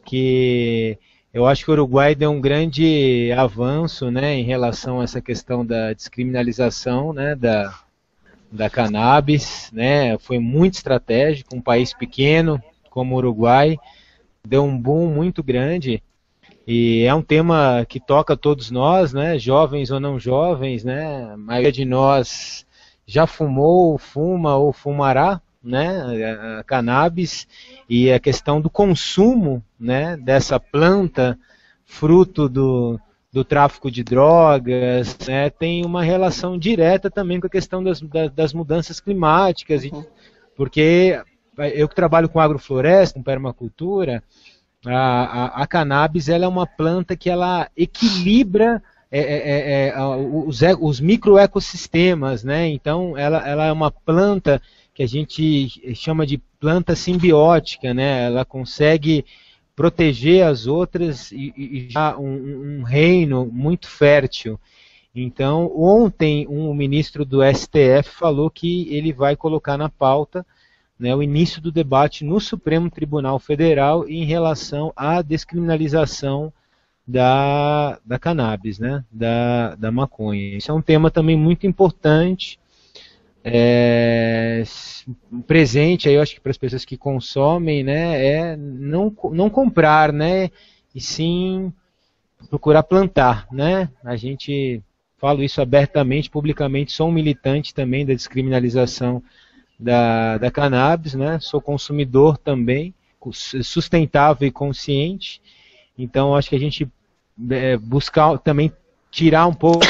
[SPEAKER 2] que eu acho que o Uruguai deu um grande avanço, né, em relação a essa questão da descriminalização, né, da cannabis, né, foi muito estratégico, um país pequeno como o Uruguai, deu um boom muito grande, e é um tema que toca todos nós, né, jovens ou não jovens, né, a maioria de nós já fumou, fuma ou fumará, né, a cannabis, e a questão do consumo, né, dessa planta, fruto do tráfico de drogas, né, tem uma relação direta também com a questão das mudanças climáticas, porque eu que trabalho com agrofloresta, com permacultura, a cannabis ela é uma planta que ela equilibra os microecossistemas, né? Então ela é uma planta que a gente chama de planta simbiótica, né? Ela consegue proteger as outras e já um reino muito fértil. Então ontem um ministro do STF falou que ele vai colocar na pauta, né, o início do debate no Supremo Tribunal Federal em relação à descriminalização da cannabis, né, da maconha. Isso é um tema também muito importante, presente aí, eu acho que para as pessoas que consomem, né, é não comprar, né, e sim procurar plantar, né. A gente falo isso abertamente, publicamente, sou um militante também da descriminalização da cannabis, né? Sou consumidor também, sustentável e consciente, então acho que a gente buscar também tirar um pouco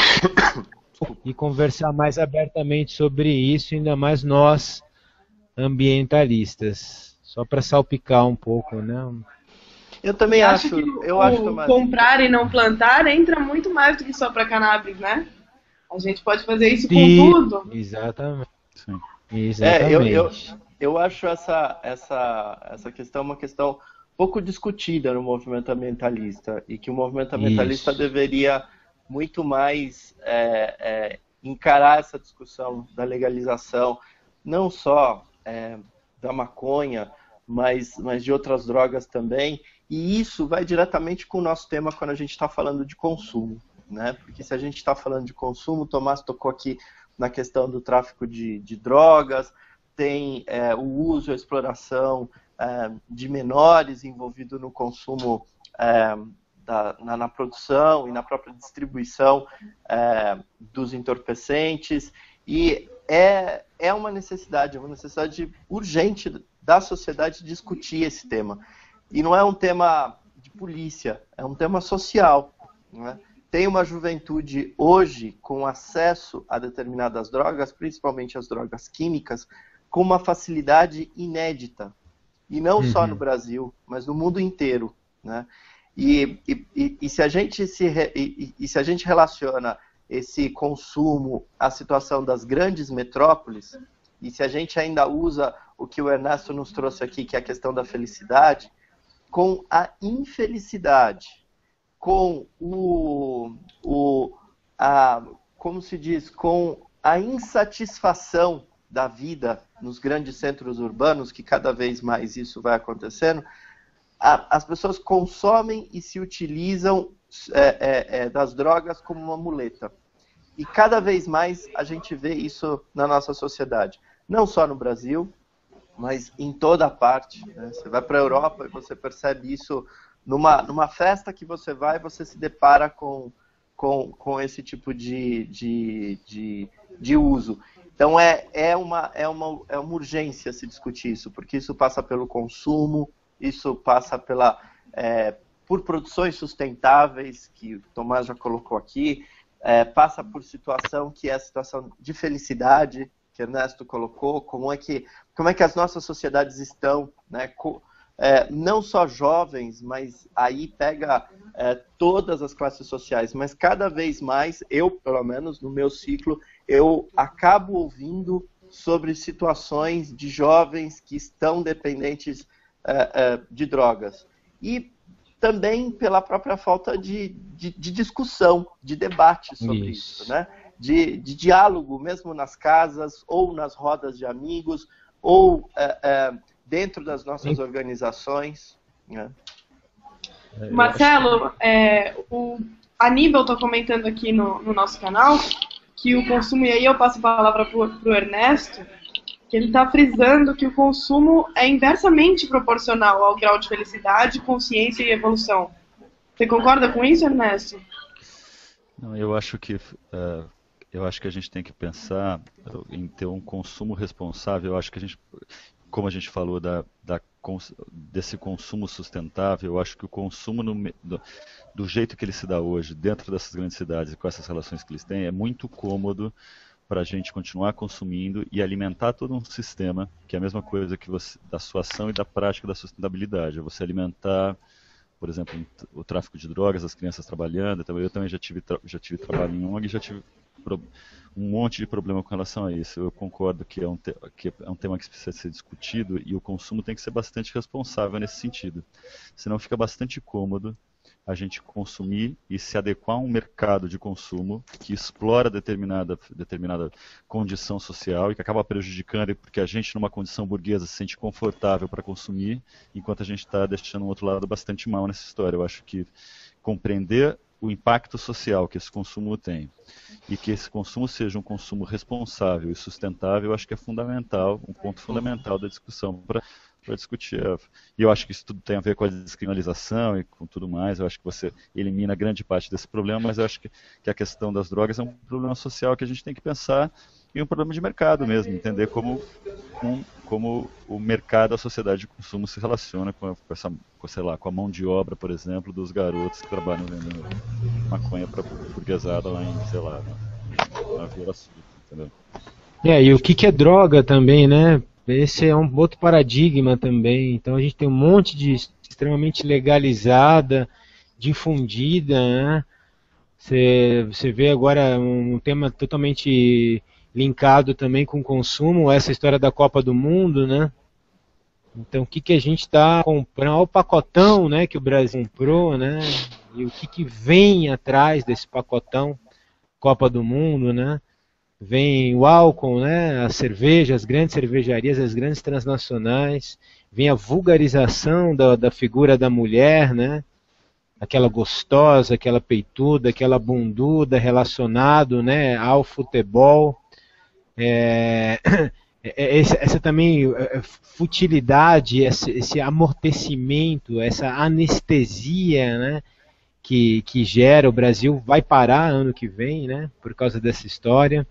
[SPEAKER 2] e conversar mais abertamente sobre isso, ainda mais nós ambientalistas, só para salpicar um pouco, né?
[SPEAKER 3] Eu também acho que
[SPEAKER 1] comprar e não plantar entra muito mais do que só para cannabis, né? A gente pode fazer isso com tudo.
[SPEAKER 2] Exatamente.
[SPEAKER 4] Sim.
[SPEAKER 2] Exatamente.
[SPEAKER 3] Eu acho essa questão uma questão pouco discutida no movimento ambientalista, e que o movimento ambientalista deveria muito mais encarar essa discussão da legalização, não só da maconha, mas de outras drogas também, e isso vai diretamente com o nosso tema quando a gente está falando de consumo, né? Porque se a gente está falando de consumo, o Tomás tocou aqui na questão do tráfico de drogas, tem o uso e a exploração de menores envolvido no consumo na produção e na própria distribuição dos entorpecentes, e é uma necessidade urgente da sociedade discutir esse tema. E não é um tema de polícia, é um tema social, né? Tem uma juventude hoje com acesso a determinadas drogas, principalmente as drogas químicas, com uma facilidade inédita. E não só no Brasil, mas no mundo inteiro, né? E se a gente relaciona esse consumo à situação das grandes metrópoles, e se a gente ainda usa o que o Ernesto nos trouxe aqui, que é a questão da felicidade, com a infelicidade, com como se diz, com a insatisfação da vida nos grandes centros urbanos, que cada vez mais isso vai acontecendo, as pessoas consomem e se utilizam das drogas como uma muleta. E cada vez mais a gente vê isso na nossa sociedade. Não só no Brasil, mas em toda a parte, né? Você vai para a Europa e você percebe isso. Numa festa que você vai, você se depara com esse tipo de uso. Então é uma urgência se discutir isso, porque isso passa pelo consumo, isso passa por produções sustentáveis, que o Tomás já colocou aqui, passa por situação que é a situação de felicidade, que Ernesto colocou, como é que as nossas sociedades estão, né? Não só jovens, mas aí pega todas as classes sociais, mas cada vez mais, eu, pelo menos, no meu ciclo, eu acabo ouvindo sobre situações de jovens que estão dependentes de drogas. E também pela própria falta de discussão, de debate sobre isso, né? de diálogo, mesmo nas casas, ou nas rodas de amigos, ou dentro das nossas organizações, né?
[SPEAKER 1] Marcelo, o Aníbal está comentando aqui no nosso canal que o consumo, e aí eu passo a palavra para o Ernesto, que ele está frisando que o consumo é inversamente proporcional ao grau de felicidade, consciência e evolução. Você concorda com isso, Ernesto?
[SPEAKER 4] Não, eu acho que a gente tem que pensar em ter um consumo responsável. Eu acho que como a gente falou desse consumo sustentável, eu acho que o consumo do jeito que ele se dá hoje, dentro dessas grandes cidades e com essas relações que eles têm, é muito cômodo para a gente continuar consumindo e alimentar todo um sistema, que é a mesma coisa que da sua ação e da prática da sustentabilidade. Você alimentar, por exemplo, o tráfico de drogas, as crianças trabalhando. Eu também já tive trabalho em ONG e já tive um monte de problema com relação a isso. Eu concordo que é um tema que precisa ser discutido e o consumo tem que ser bastante responsável nesse sentido. Senão fica bastante cômodo a gente consumir e se adequar a um mercado de consumo que explora determinada condição social e que acaba prejudicando, porque a gente, numa condição burguesa, se sente confortável para consumir, enquanto a gente está deixando um outro lado bastante mal nessa história. Eu acho que compreender o impacto social que esse consumo tem e que esse consumo seja um consumo responsável e sustentável, eu acho que é fundamental, um ponto fundamental da discussão para discutir. E eu acho que isso tudo tem a ver com a descriminalização e com tudo mais. Eu acho que você elimina grande parte desse problema, mas eu acho que a questão das drogas é um problema social que a gente tem que pensar e um problema de mercado mesmo, entender como o mercado, a sociedade de consumo se relaciona com a mão de obra, por exemplo, dos garotos que trabalham vendendo maconha para burguesada lá em, sei lá, na Vila Sul, entendeu?
[SPEAKER 2] E o que é droga também, né? Esse é um outro paradigma também. Então a gente tem um monte de extremamente legalizada, difundida, né? Você vê agora um tema totalmente linkado também com o consumo, essa história da Copa do Mundo, né? Então o que a gente está comprando? Olha o pacotão, né, que o Brasil comprou, né? E o que vem atrás desse pacotão Copa do Mundo, né? Vem o álcool, né, a cerveja, as grandes cervejarias, as grandes transnacionais, vem a vulgarização da figura da mulher, né, aquela gostosa, aquela peituda, aquela bunduda relacionado, né, ao futebol. Essa também futilidade, esse amortecimento, essa anestesia, né, que gera. O Brasil vai parar ano que vem, né, por causa dessa história.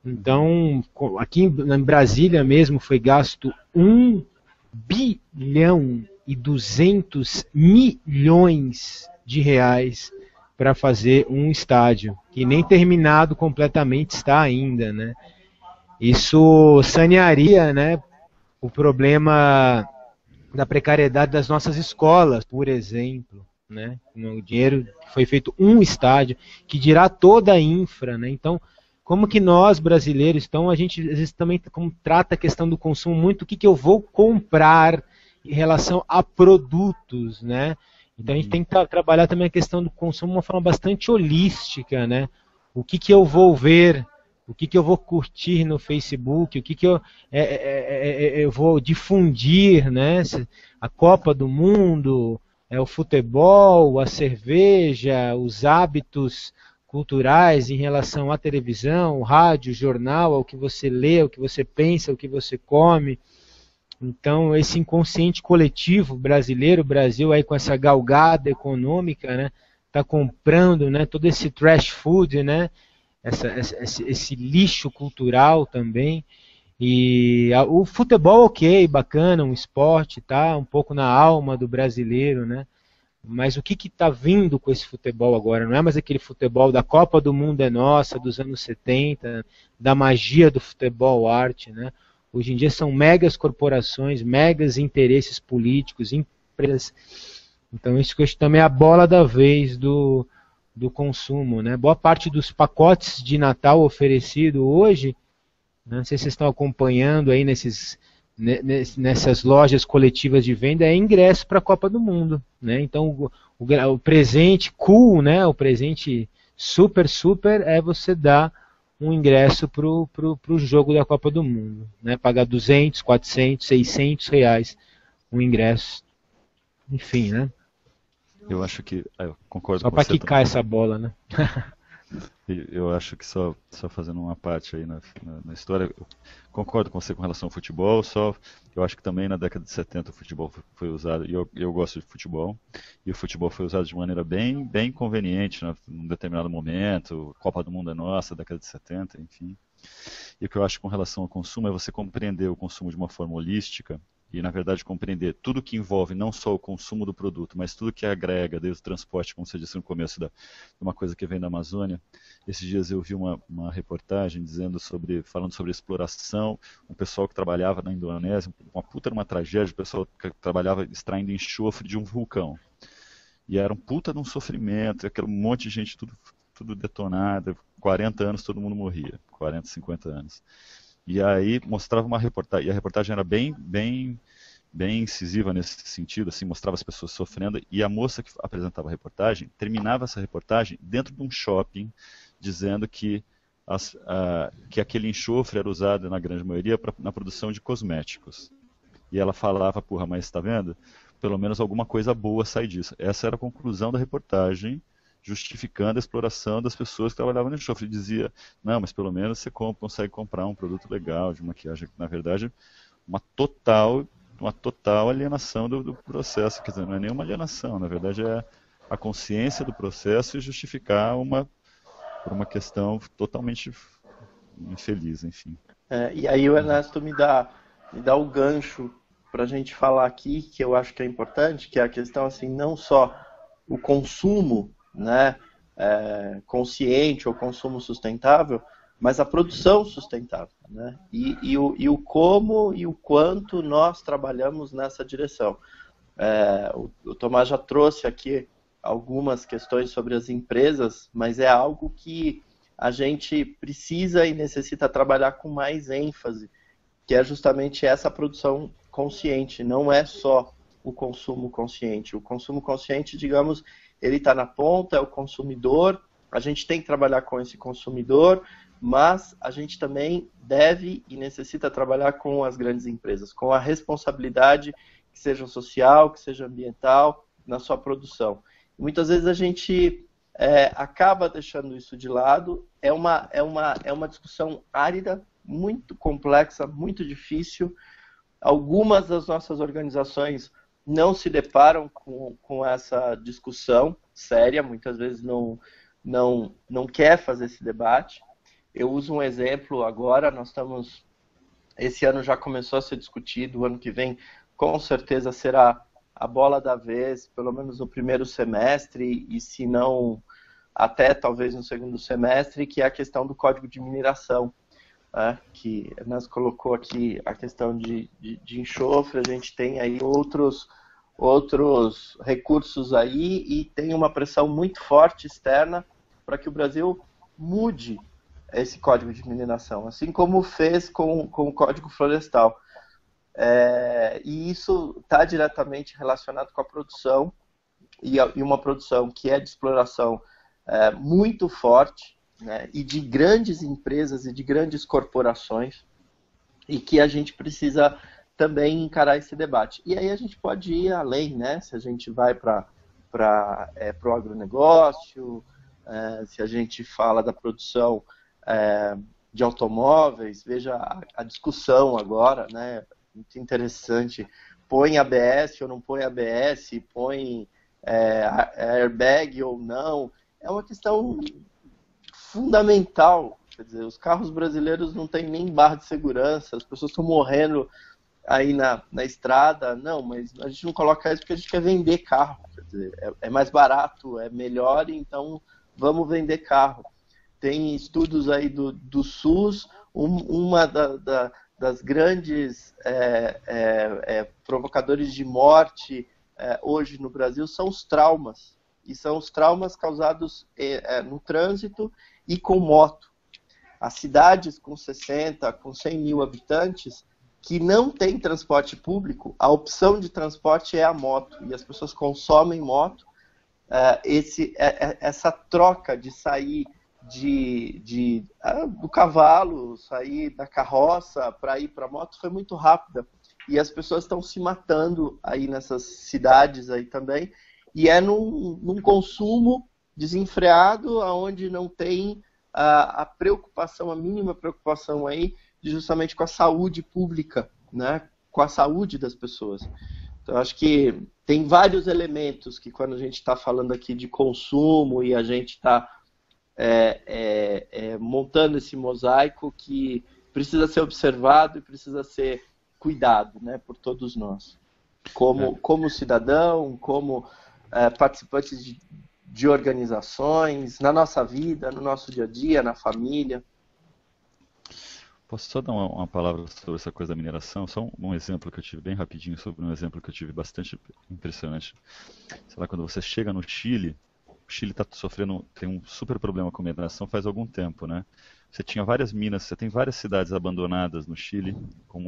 [SPEAKER 2] Então, aqui em Brasília mesmo foi gasto 1,2 bilhão de reais para fazer um estádio, que nem terminado completamente está ainda, né? Isso sanearia, né, o problema da precariedade das nossas escolas, por exemplo, né? O dinheiro foi feito um estádio, que dirá toda a infra, né? Então, como que nós, brasileiros, a gente às vezes também trata a questão do consumo muito, o que eu vou comprar em relação a produtos, né? Então a gente tem que trabalhar também a questão do consumo de uma forma bastante holística, né? O que eu vou ver, o que eu vou curtir no Facebook, o que eu vou difundir, né? A Copa do Mundo, o futebol, a cerveja, os hábitos culturais em relação à televisão, rádio, jornal, ao que você lê, ao que você pensa, ao que você come. Então, esse inconsciente coletivo brasileiro, o Brasil aí com essa galgada econômica, né, está comprando, né, todo esse trash food, né, esse lixo cultural também. E o futebol, ok, bacana, um esporte, tá, um pouco na alma do brasileiro, né? Mas o que está vindo com esse futebol agora? Não é mais aquele futebol da Copa do Mundo é nossa, dos anos 70, da magia do futebol arte, né? Hoje em dia são megas corporações, megas interesses políticos, empresas. Então isso que eu acho também é a bola da vez do consumo, né? Boa parte dos pacotes de Natal oferecido hoje, não sei se vocês estão acompanhando aí nessas lojas coletivas de venda, é ingresso para a Copa do Mundo, né? Então o presente cool, né? O presente super é você dar um ingresso para o jogo da Copa do Mundo, né? Pagar 200, 400, 600 reais um ingresso, enfim, né?
[SPEAKER 4] Eu acho que, eu concordo
[SPEAKER 2] Só
[SPEAKER 4] com
[SPEAKER 2] para
[SPEAKER 4] você
[SPEAKER 2] quicar
[SPEAKER 4] também.
[SPEAKER 2] essa bola, né?
[SPEAKER 4] Eu acho que só fazendo uma parte aí na história, eu concordo com você com relação ao futebol, eu acho que também na década de 70 o futebol foi usado, e eu gosto de futebol, e o futebol foi usado de maneira bem conveniente, né, num determinado momento, Copa do Mundo é nossa, década de 70, enfim. E o que eu acho com relação ao consumo é você compreender o consumo de uma forma holística, e na verdade compreender tudo que envolve não só o consumo do produto, mas tudo que agrega, desde o transporte, como você disse no começo, de uma coisa que vem da Amazônia. Esses dias eu vi uma reportagem falando sobre exploração, um pessoal que trabalhava na Indonésia, uma puta numa tragédia, o pessoal que trabalhava extraindo enxofre de um vulcão. E era um puta de um sofrimento, aquele monte de gente tudo detonado, 40 anos todo mundo morria, 40, 50 anos. E aí mostrava uma reportagem, e a reportagem era bem incisiva nesse sentido, assim, mostrava as pessoas sofrendo, e a moça que apresentava a reportagem, terminava essa reportagem dentro de um shopping, dizendo que aquele enxofre era usado, na grande maioria, na produção de cosméticos. E ela falava, porra, mas está vendo? Pelo menos alguma coisa boa sai disso. Essa era a conclusão da reportagem, justificando a exploração das pessoas que trabalhavam no enxofre. Ele dizia, não, mas pelo menos você consegue comprar um produto legal de maquiagem. Na verdade, uma total alienação do processo. Quer dizer, não é nenhuma alienação, na verdade é a consciência do processo e justificar por uma questão totalmente infeliz, enfim.
[SPEAKER 3] E aí o Ernesto me dá o gancho para a gente falar aqui, que eu acho que é importante, que é a questão, assim, não só o consumo, né, consciente ou consumo sustentável, mas a produção sustentável, né, e o como e o quanto nós trabalhamos nessa direção. O Tomás já trouxe aqui algumas questões sobre as empresas, mas é algo que a gente precisa e necessita trabalhar com mais ênfase, que é justamente essa produção consciente, não é só o consumo consciente. O consumo consciente, digamos, ele está na ponta, é o consumidor, a gente tem que trabalhar com esse consumidor, mas a gente também deve e necessita trabalhar com as grandes empresas, com a responsabilidade, que seja social, que seja ambiental, na sua produção. E muitas vezes a gente acaba deixando isso de lado, é uma discussão árida, muito complexa, muito difícil. Algumas das nossas organizações não se deparam com essa discussão séria, muitas vezes não quer fazer esse debate. Eu uso um exemplo agora, esse ano já começou a ser discutido, o ano que vem com certeza será a bola da vez, pelo menos no primeiro semestre, e se não, até talvez no segundo semestre, que é a questão do código de mineração. Que nós colocou aqui a questão de enxofre, a gente tem aí outros recursos aí e tem uma pressão muito forte externa para que o Brasil mude esse código de mineração, assim como fez com o Código Florestal. E isso está diretamente relacionado com a produção, e uma produção que é de exploração muito forte, né, e de grandes empresas e de grandes corporações, e que a gente precisa também encarar esse debate. E aí a gente pode ir além, né? Se a gente vai para o agronegócio, se a gente fala da produção de automóveis, veja a discussão agora, né? Muito interessante. Põe ABS ou não põe ABS, põe airbag ou não. É uma questão fundamental. Quer dizer, os carros brasileiros não têm nem barra de segurança, as pessoas estão morrendo aí na estrada. Não, mas a gente não coloca isso porque a gente quer vender carro. Quer dizer, é mais barato, é melhor, então vamos vender carro. Tem estudos aí do SUS, uma das grandes provocadores de morte hoje no Brasil são os traumas. E são os traumas causados no trânsito e com moto. As cidades com 60, com 100 mil habitantes, que não tem transporte público, a opção de transporte é a moto. E as pessoas consomem moto. Essa troca de sair do cavalo, sair da carroça para ir para a moto foi muito rápida. E as pessoas estão se matando aí nessas cidades aí também. E é num consumo desenfreado, onde não tem a preocupação, a mínima preocupação aí, justamente com a saúde pública, né? Com a saúde das pessoas. Então, acho que tem vários elementos que, quando a gente está falando aqui de consumo e a gente está montando esse mosaico, que precisa ser observado e precisa ser cuidado, né, por todos nós. Como cidadão, como participantes de organizações, na nossa vida, no nosso dia a dia, na família.
[SPEAKER 4] Posso só dar uma palavra sobre essa coisa da mineração? Só um exemplo que eu tive bem rapidinho, sobre um exemplo que eu tive bastante impressionante. Sei lá, quando você chega no Chile, o Chile está sofrendo, tem um super problema com mineração faz algum tempo, né? Você tinha várias minas, você tem várias cidades abandonadas no Chile, com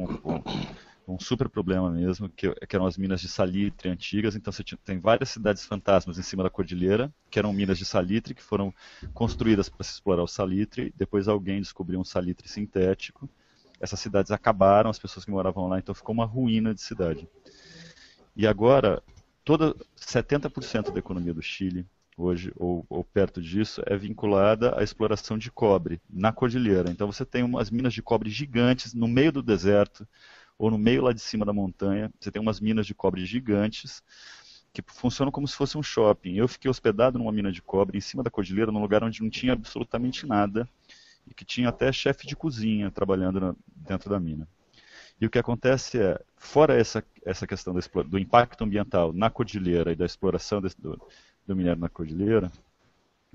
[SPEAKER 4] um super problema mesmo, que eram as minas de salitre antigas. Então você tem várias cidades fantasmas em cima da cordilheira, que eram minas de salitre, que foram construídas para se explorar o salitre. Depois alguém descobriu um salitre sintético. Essas cidades acabaram, as pessoas que moravam lá, então ficou uma ruína de cidade. E agora, 70% da economia do Chile, hoje, ou perto disso, é vinculada à exploração de cobre na cordilheira. Então você tem umas minas de cobre gigantes no meio do deserto, ou no meio lá de cima da montanha. Você tem umas minas de cobre gigantes que funcionam como se fosse um shopping. Eu fiquei hospedado numa mina de cobre em cima da cordilheira, num lugar onde não tinha absolutamente nada, e que tinha até chefe de cozinha trabalhando dentro da mina. E o que acontece é, fora essa questão do impacto ambiental na cordilheira e da exploração do minério na cordilheira,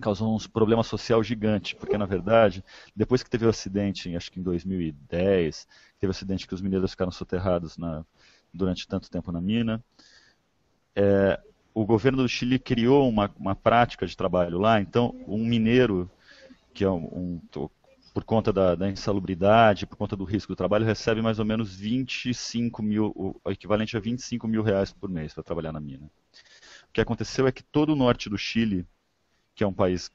[SPEAKER 4] causou um problema social gigante, porque na verdade, depois que teve o acidente, acho que em 2010, teve o acidente que os mineiros ficaram soterrados durante tanto tempo na mina, o governo do Chile criou uma prática de trabalho lá. Então um mineiro, que é por conta da insalubridade, por conta do risco do trabalho, recebe mais ou menos 25 mil, o equivalente a 25 mil reais por mês para trabalhar na mina. O que aconteceu é que todo o norte do Chile, que é um país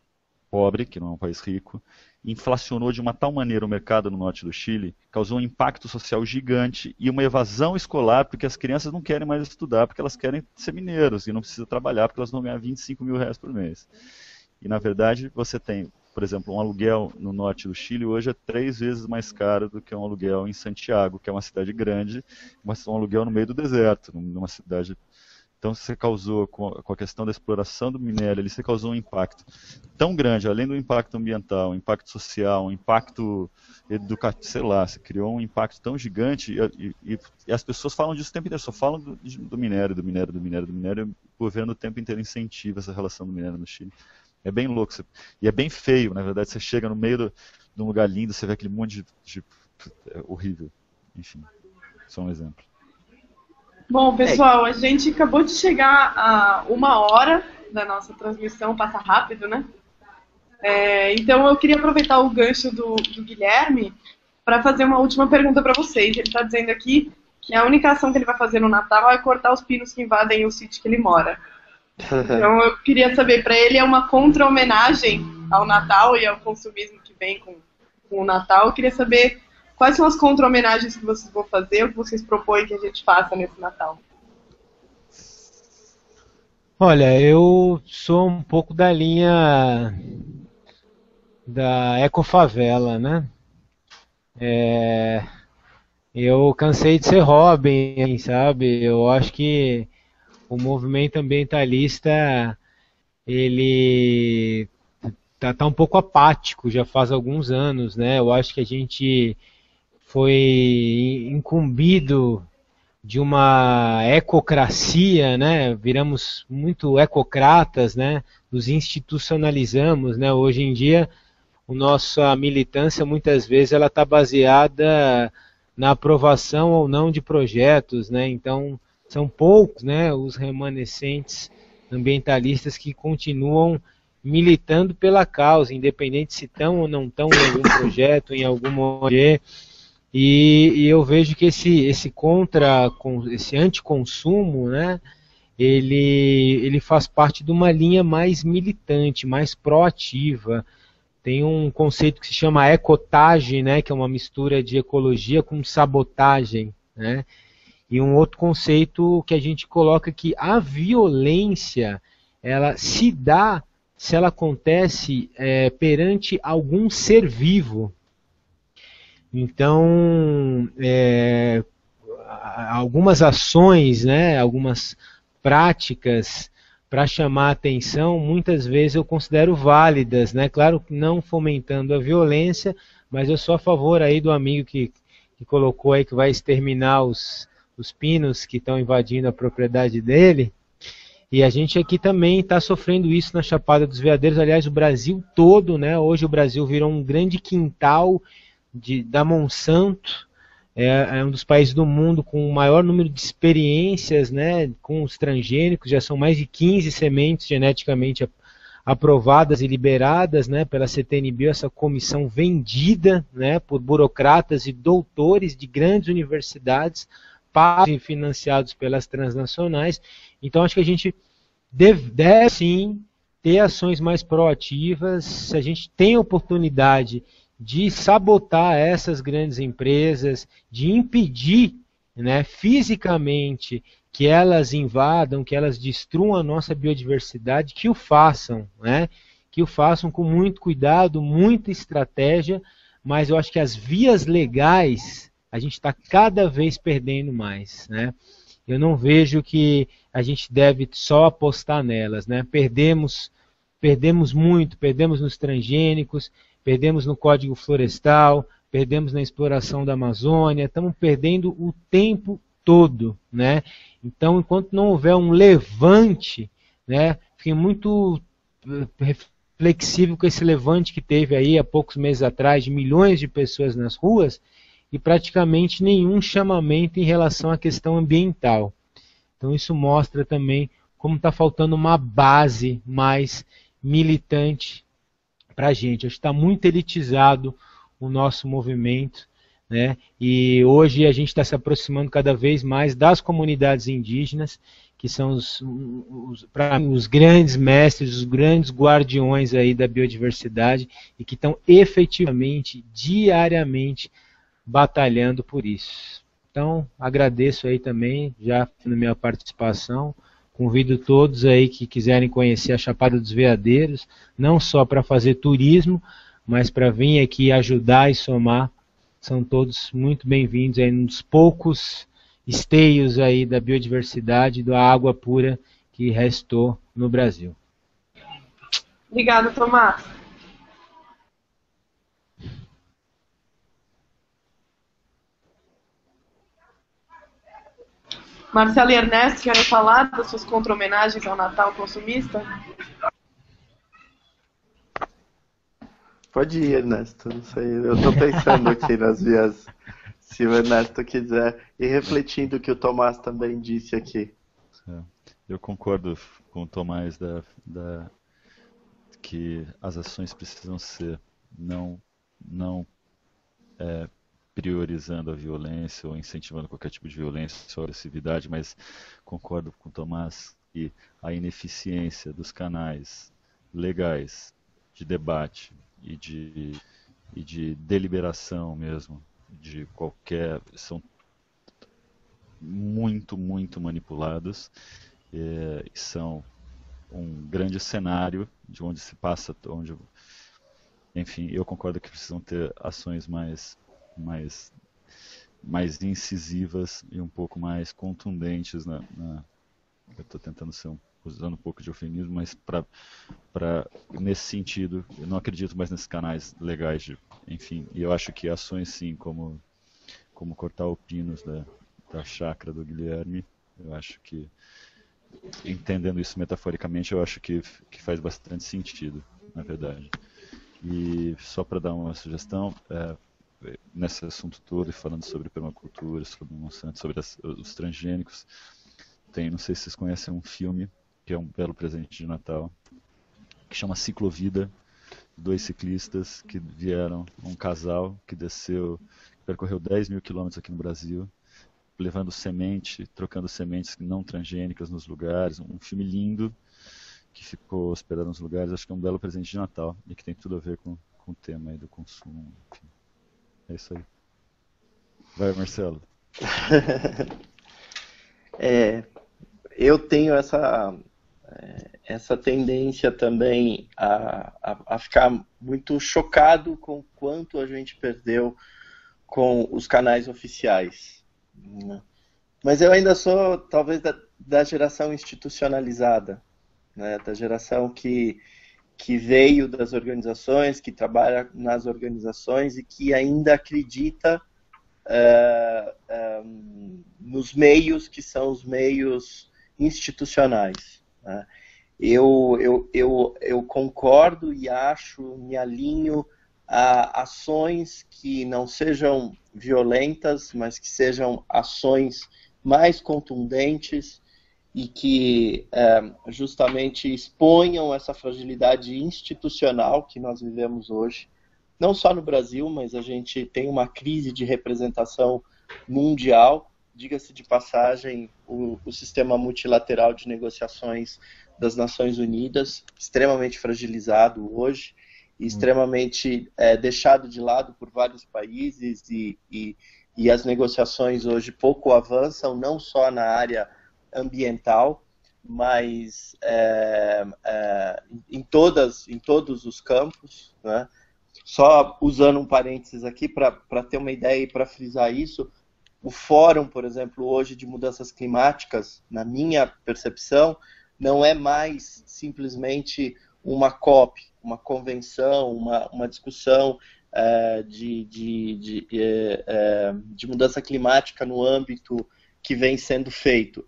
[SPEAKER 4] pobre, que não é um país rico, inflacionou de uma tal maneira o mercado no norte do Chile, causou um impacto social gigante e uma evasão escolar, porque as crianças não querem mais estudar, porque elas querem ser mineiros e não precisam trabalhar, porque elas vão ganhar 25 mil reais por mês. E na verdade você tem, por exemplo, um aluguel no norte do Chile hoje é 3 vezes mais caro do que um aluguel em Santiago, que é uma cidade grande, mas um aluguel no meio do deserto, numa cidade. Então você causou, com a questão da exploração do minério, você causou um impacto tão grande, além do impacto ambiental, um impacto social, um impacto educativo, sei lá, você criou um impacto tão gigante e as pessoas falam disso o tempo inteiro, só falam do minério, do minério, do minério, do minério, e o governo o tempo inteiro incentiva essa relação do minério no Chile. É bem louco, e é bem feio, na verdade, você chega no meio de um lugar lindo, você vê aquele monte de horrível, enfim, só um exemplo.
[SPEAKER 1] Bom, pessoal, a gente acabou de chegar a 1 hora da nossa transmissão, passa rápido, né? Então eu queria aproveitar o gancho do Guilherme para fazer uma última pergunta para vocês. Ele está dizendo aqui que a única ação que ele vai fazer no Natal é cortar os pinos que invadem o sítio que ele mora. Então eu queria saber, para ele é uma contra-homenagem ao Natal e ao consumismo que vem com o Natal. Eu queria saber quais são as contra-homenagens que vocês vão fazer, o que vocês propõem que a gente faça nesse Natal.
[SPEAKER 2] Olha, eu sou um pouco da linha da ecofavela, né? Eu cansei de ser Robin, sabe? Eu acho que o movimento ambientalista, ele tá um pouco apático, já faz alguns anos, né? Eu acho que a gente foi incumbido de uma ecocracia, né? Viramos muito ecocratas, né? Nos institucionalizamos, né? Hoje em dia, a nossa militância, muitas vezes, ela está baseada na aprovação ou não de projetos, né? Então, são poucos, né, os remanescentes ambientalistas que continuam militando pela causa, independente se estão ou não estão em algum projeto, em algum ONG. E eu vejo que esse anticonsumo, né, ele faz parte de uma linha mais militante, mais proativa, tem um conceito que se chama ecotagem, né, que é uma mistura de ecologia com sabotagem, né? E um outro conceito que a gente coloca que a violência, ela se dá se ela acontece perante algum ser vivo. Então, algumas ações, né, algumas práticas para chamar a atenção, muitas vezes eu considero válidas, né? Claro, não fomentando a violência, mas eu sou a favor aí do amigo que colocou aí que vai exterminar os pinos que estão invadindo a propriedade dele. E a gente aqui também está sofrendo isso na Chapada dos Veadeiros, aliás, o Brasil todo, né? Hoje o Brasil virou um grande quintal da Monsanto, é um dos países do mundo com o maior número de experiências, né, com os transgênicos, já são mais de 15 sementes geneticamente aprovadas e liberadas, né, pela CTNBio, essa comissão vendida, né, por burocratas e doutores de grandes universidades, pagos e financiados pelas transnacionais. Então acho que a gente deve sim ter ações mais proativas. Se a gente tem oportunidade de sabotar essas grandes empresas, de impedir, né, fisicamente que elas invadam, que elas destruam a nossa biodiversidade, que o façam, né, que o façam com muito cuidado, muita estratégia, mas eu acho que as vias legais a gente está cada vez perdendo mais, né? Eu não vejo que a gente deve só apostar nelas, né? Perdemos muito, perdemos nos transgênicos, perdemos no Código Florestal, perdemos na exploração da Amazônia, estamos perdendo o tempo todo, né? Então, enquanto não houver um levante, né? Fiquei muito reflexivo com esse levante que teve aí há poucos meses atrás, de milhões de pessoas nas ruas, e praticamente nenhum chamamento em relação à questão ambiental. Então isso mostra também como está faltando uma base mais militante para a gente. Acho que está muito elitizado o nosso movimento, né? E hoje a gente está se aproximando cada vez mais das comunidades indígenas, que são os grandes mestres, os grandes guardiões aí da biodiversidade e que estão efetivamente, diariamente, batalhando por isso. Então, agradeço aí também, já na minha participação, convido todos aí que quiserem conhecer a Chapada dos Veadeiros, não só para fazer turismo, mas para vir aqui ajudar e somar, são todos muito bem-vindos aí nos poucos esteios aí da biodiversidade, da água pura que restou no Brasil.
[SPEAKER 1] Obrigada, Tomás. Marcelo e Ernesto, querem falar das suas contra-homenagens ao Natal consumista?
[SPEAKER 3] Pode ir, Ernesto. Não sei. Eu estou pensando aqui nas vias, se o Ernesto quiser, e refletindo o que o Tomás também disse aqui.
[SPEAKER 4] Eu concordo com o Tomás que as ações precisam ser não priorizando a violência ou incentivando qualquer tipo de violência ou agressividade, mas concordo com o Tomás que a ineficiência dos canais legais de debate e de deliberação mesmo, de qualquer... são muito manipulados e são um grande cenário de onde se passa, enfim, eu concordo que precisam ter ações mais incisivas e um pouco mais contundentes eu estou tentando usando um pouco de eufemismo, mas nesse sentido, eu não acredito mais nesses canais legais, enfim, e eu acho que ações sim, como cortar o pinos da chácara do Guilherme, eu acho que, entendendo isso metaforicamente, eu acho que faz bastante sentido, na verdade. E só para dar uma sugestão, nesse assunto todo, falando sobre permacultura, sobre Monsanto, sobre os transgênicos, não sei se vocês conhecem um filme, que é um belo presente de Natal, que chama Ciclovida, 2 ciclistas que vieram, um casal que percorreu 10 mil quilômetros aqui no Brasil, levando trocando sementes não transgênicas nos lugares, um filme lindo, que ficou hospedado nos lugares, acho que é um belo presente de Natal, e que tem tudo a ver com o tema aí do consumo. Enfim. É isso aí. Vai, Marcelo.
[SPEAKER 3] Eu tenho essa tendência também a ficar muito chocado com o quanto a gente perdeu com os canais oficiais. Mas eu ainda sou, talvez, da geração institucionalizada, né? Da geração que veio das organizações, que trabalha nas organizações e que ainda acredita nos meios que são os meios institucionais, né? Eu concordo e me alinho a ações que não sejam violentas, mas que sejam ações mais contundentes e que justamente exponham essa fragilidade institucional que nós vivemos hoje. Não só no Brasil, mas a gente tem uma crise de representação mundial. Diga-se de passagem, o sistema multilateral de negociações das Nações Unidas, extremamente fragilizado hoje, extremamente deixado de lado por vários países e as negociações hoje pouco avançam, não só na área ambiental, mas em todos os campos, né? Só usando um parênteses aqui para ter uma ideia e para frisar isso, o fórum, por exemplo, hoje de mudanças climáticas, na minha percepção, não é mais simplesmente uma COP, uma convenção, uma discussão de mudança climática no âmbito que vem sendo feito.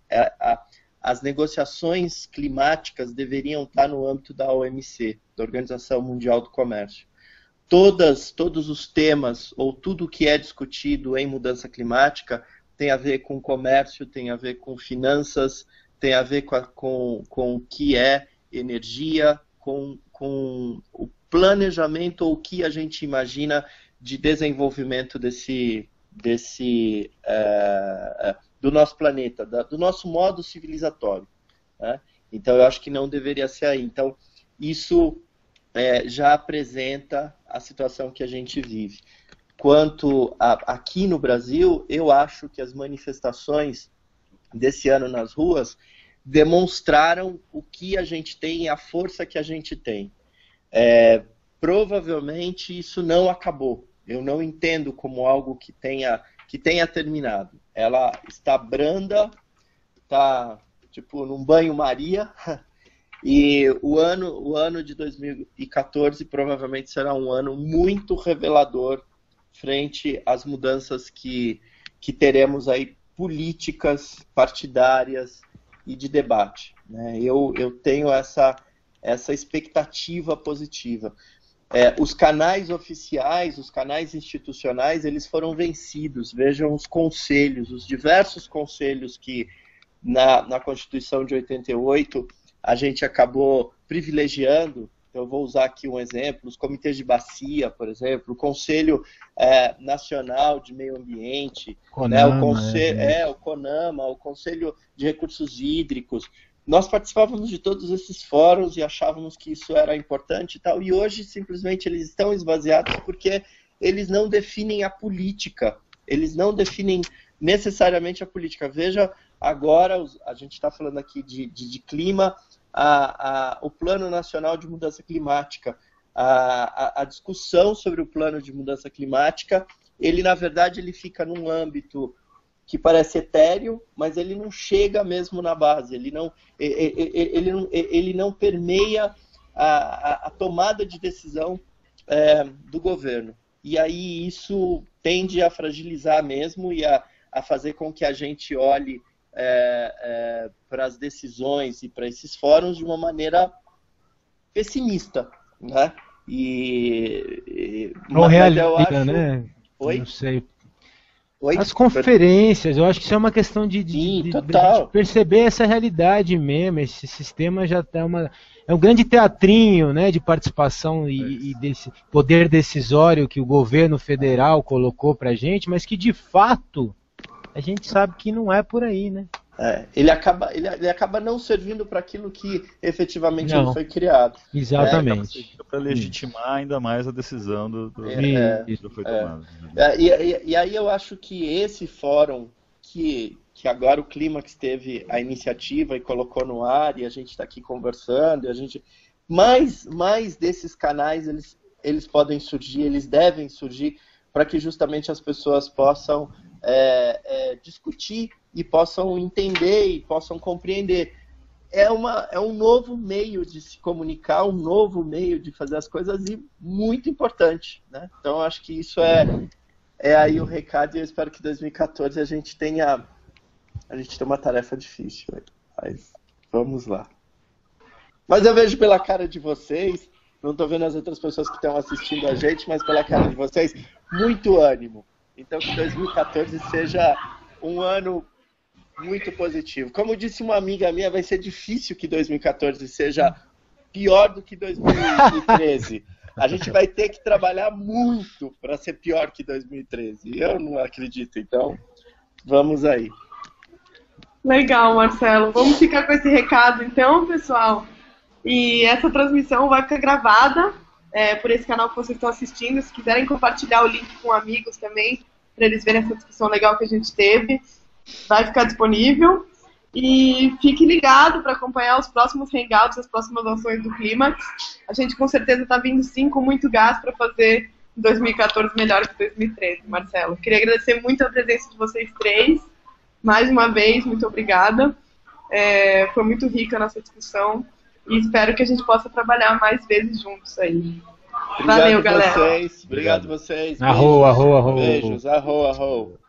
[SPEAKER 3] As negociações climáticas deveriam estar no âmbito da OMC, da Organização Mundial do Comércio. Todos os temas, ou tudo que é discutido em mudança climática, tem a ver com comércio, tem a ver com finanças, tem a ver com o que é energia, com o planejamento ou o que a gente imagina de desenvolvimento do nosso planeta, do nosso modo civilizatório, né? Então, eu acho que não deveria ser aí. Então, isso já apresenta a situação que a gente vive. Quanto aqui no Brasil, eu acho que as manifestações desse ano nas ruas demonstraram o que a gente tem e a força que a gente tem. Provavelmente isso não acabou. Eu não entendo como algo que tenha terminado. Ela está branda, está tipo num banho-maria, e o ano de 2014 provavelmente será um ano muito revelador frente às mudanças que teremos aí, políticas, partidárias e de debate, né? Eu tenho essa expectativa positiva. Os canais oficiais, os canais institucionais, eles foram vencidos. Vejam os conselhos, os diversos conselhos que na Constituição de 88 a gente acabou privilegiando. Eu vou usar aqui um exemplo: os comitês de bacia, por exemplo, o Conselho Nacional de Meio Ambiente,
[SPEAKER 2] CONAMA,
[SPEAKER 3] o CONAMA, o Conselho de Recursos Hídricos. Nós participávamos de todos esses fóruns e achávamos que isso era importante e tal, e hoje simplesmente eles estão esvaziados porque eles não definem a política, eles não definem necessariamente a política. Veja, agora a gente está falando aqui de clima, o Plano Nacional de Mudança Climática, a discussão sobre o plano de mudança climática, ele na verdade ele fica num âmbito que parece etéreo, mas ele não chega mesmo na base, ele não permeia a tomada de decisão do governo. E aí isso tende a fragilizar mesmo e a fazer com que a gente olhe para as decisões e para esses fóruns de uma maneira pessimista, né?
[SPEAKER 2] Ou realista,
[SPEAKER 3] acho...
[SPEAKER 2] né?
[SPEAKER 3] Oi?
[SPEAKER 2] Não sei.
[SPEAKER 3] Oi?
[SPEAKER 2] As conferências, eu acho que isso é uma questão de perceber essa realidade mesmo. Esse sistema já está é um grande teatrinho, né, de participação e desse poder decisório que o governo federal colocou para a gente, mas que de fato a gente sabe que não é por aí, né?
[SPEAKER 3] Ele acaba não servindo para aquilo que efetivamente
[SPEAKER 2] Não.
[SPEAKER 3] ele foi criado.
[SPEAKER 2] Exatamente.
[SPEAKER 4] Para legitimar ainda mais a decisão que foi tomada.
[SPEAKER 3] E aí eu acho que esse fórum que agora o Clímax teve a iniciativa e colocou no ar, e a gente está aqui conversando, e a gente mais desses canais eles podem surgir, eles devem surgir, para que justamente as pessoas possam discutir e possam entender e possam compreender. É um novo meio de se comunicar, um novo meio de fazer as coisas e muito importante, né? Então, acho que isso é aí o recado, e eu espero que em 2014 a gente tenha uma tarefa difícil, mas vamos lá. Mas eu vejo pela cara de vocês, não estou vendo as outras pessoas que estão assistindo a gente, mas pela cara de vocês, muito ânimo. Então, que 2014 seja um ano muito positivo. Como disse uma amiga minha, vai ser difícil que 2014 seja pior do que 2013. A gente vai ter que trabalhar muito para ser pior que 2013. Eu não acredito, então vamos aí.
[SPEAKER 1] Legal, Marcelo. Vamos ficar com esse recado, então, pessoal. E essa transmissão vai ficar gravada por esse canal que vocês estão assistindo. Se quiserem compartilhar o link com amigos também, para eles verem essa discussão legal que a gente teve, vai ficar disponível. E fique ligado para acompanhar os próximos hangouts, as próximas ações do Clímax. A gente com certeza está vindo sim com muito gás para fazer 2014 melhor que 2013, Marcelo. Queria agradecer muito a presença de vocês três. Mais uma vez, muito obrigada. Foi muito rica a nossa discussão e espero que a gente possa trabalhar mais vezes juntos aí. Valeu, galera.
[SPEAKER 3] Obrigado vocês.
[SPEAKER 2] Arro.
[SPEAKER 3] Beijos. Arro.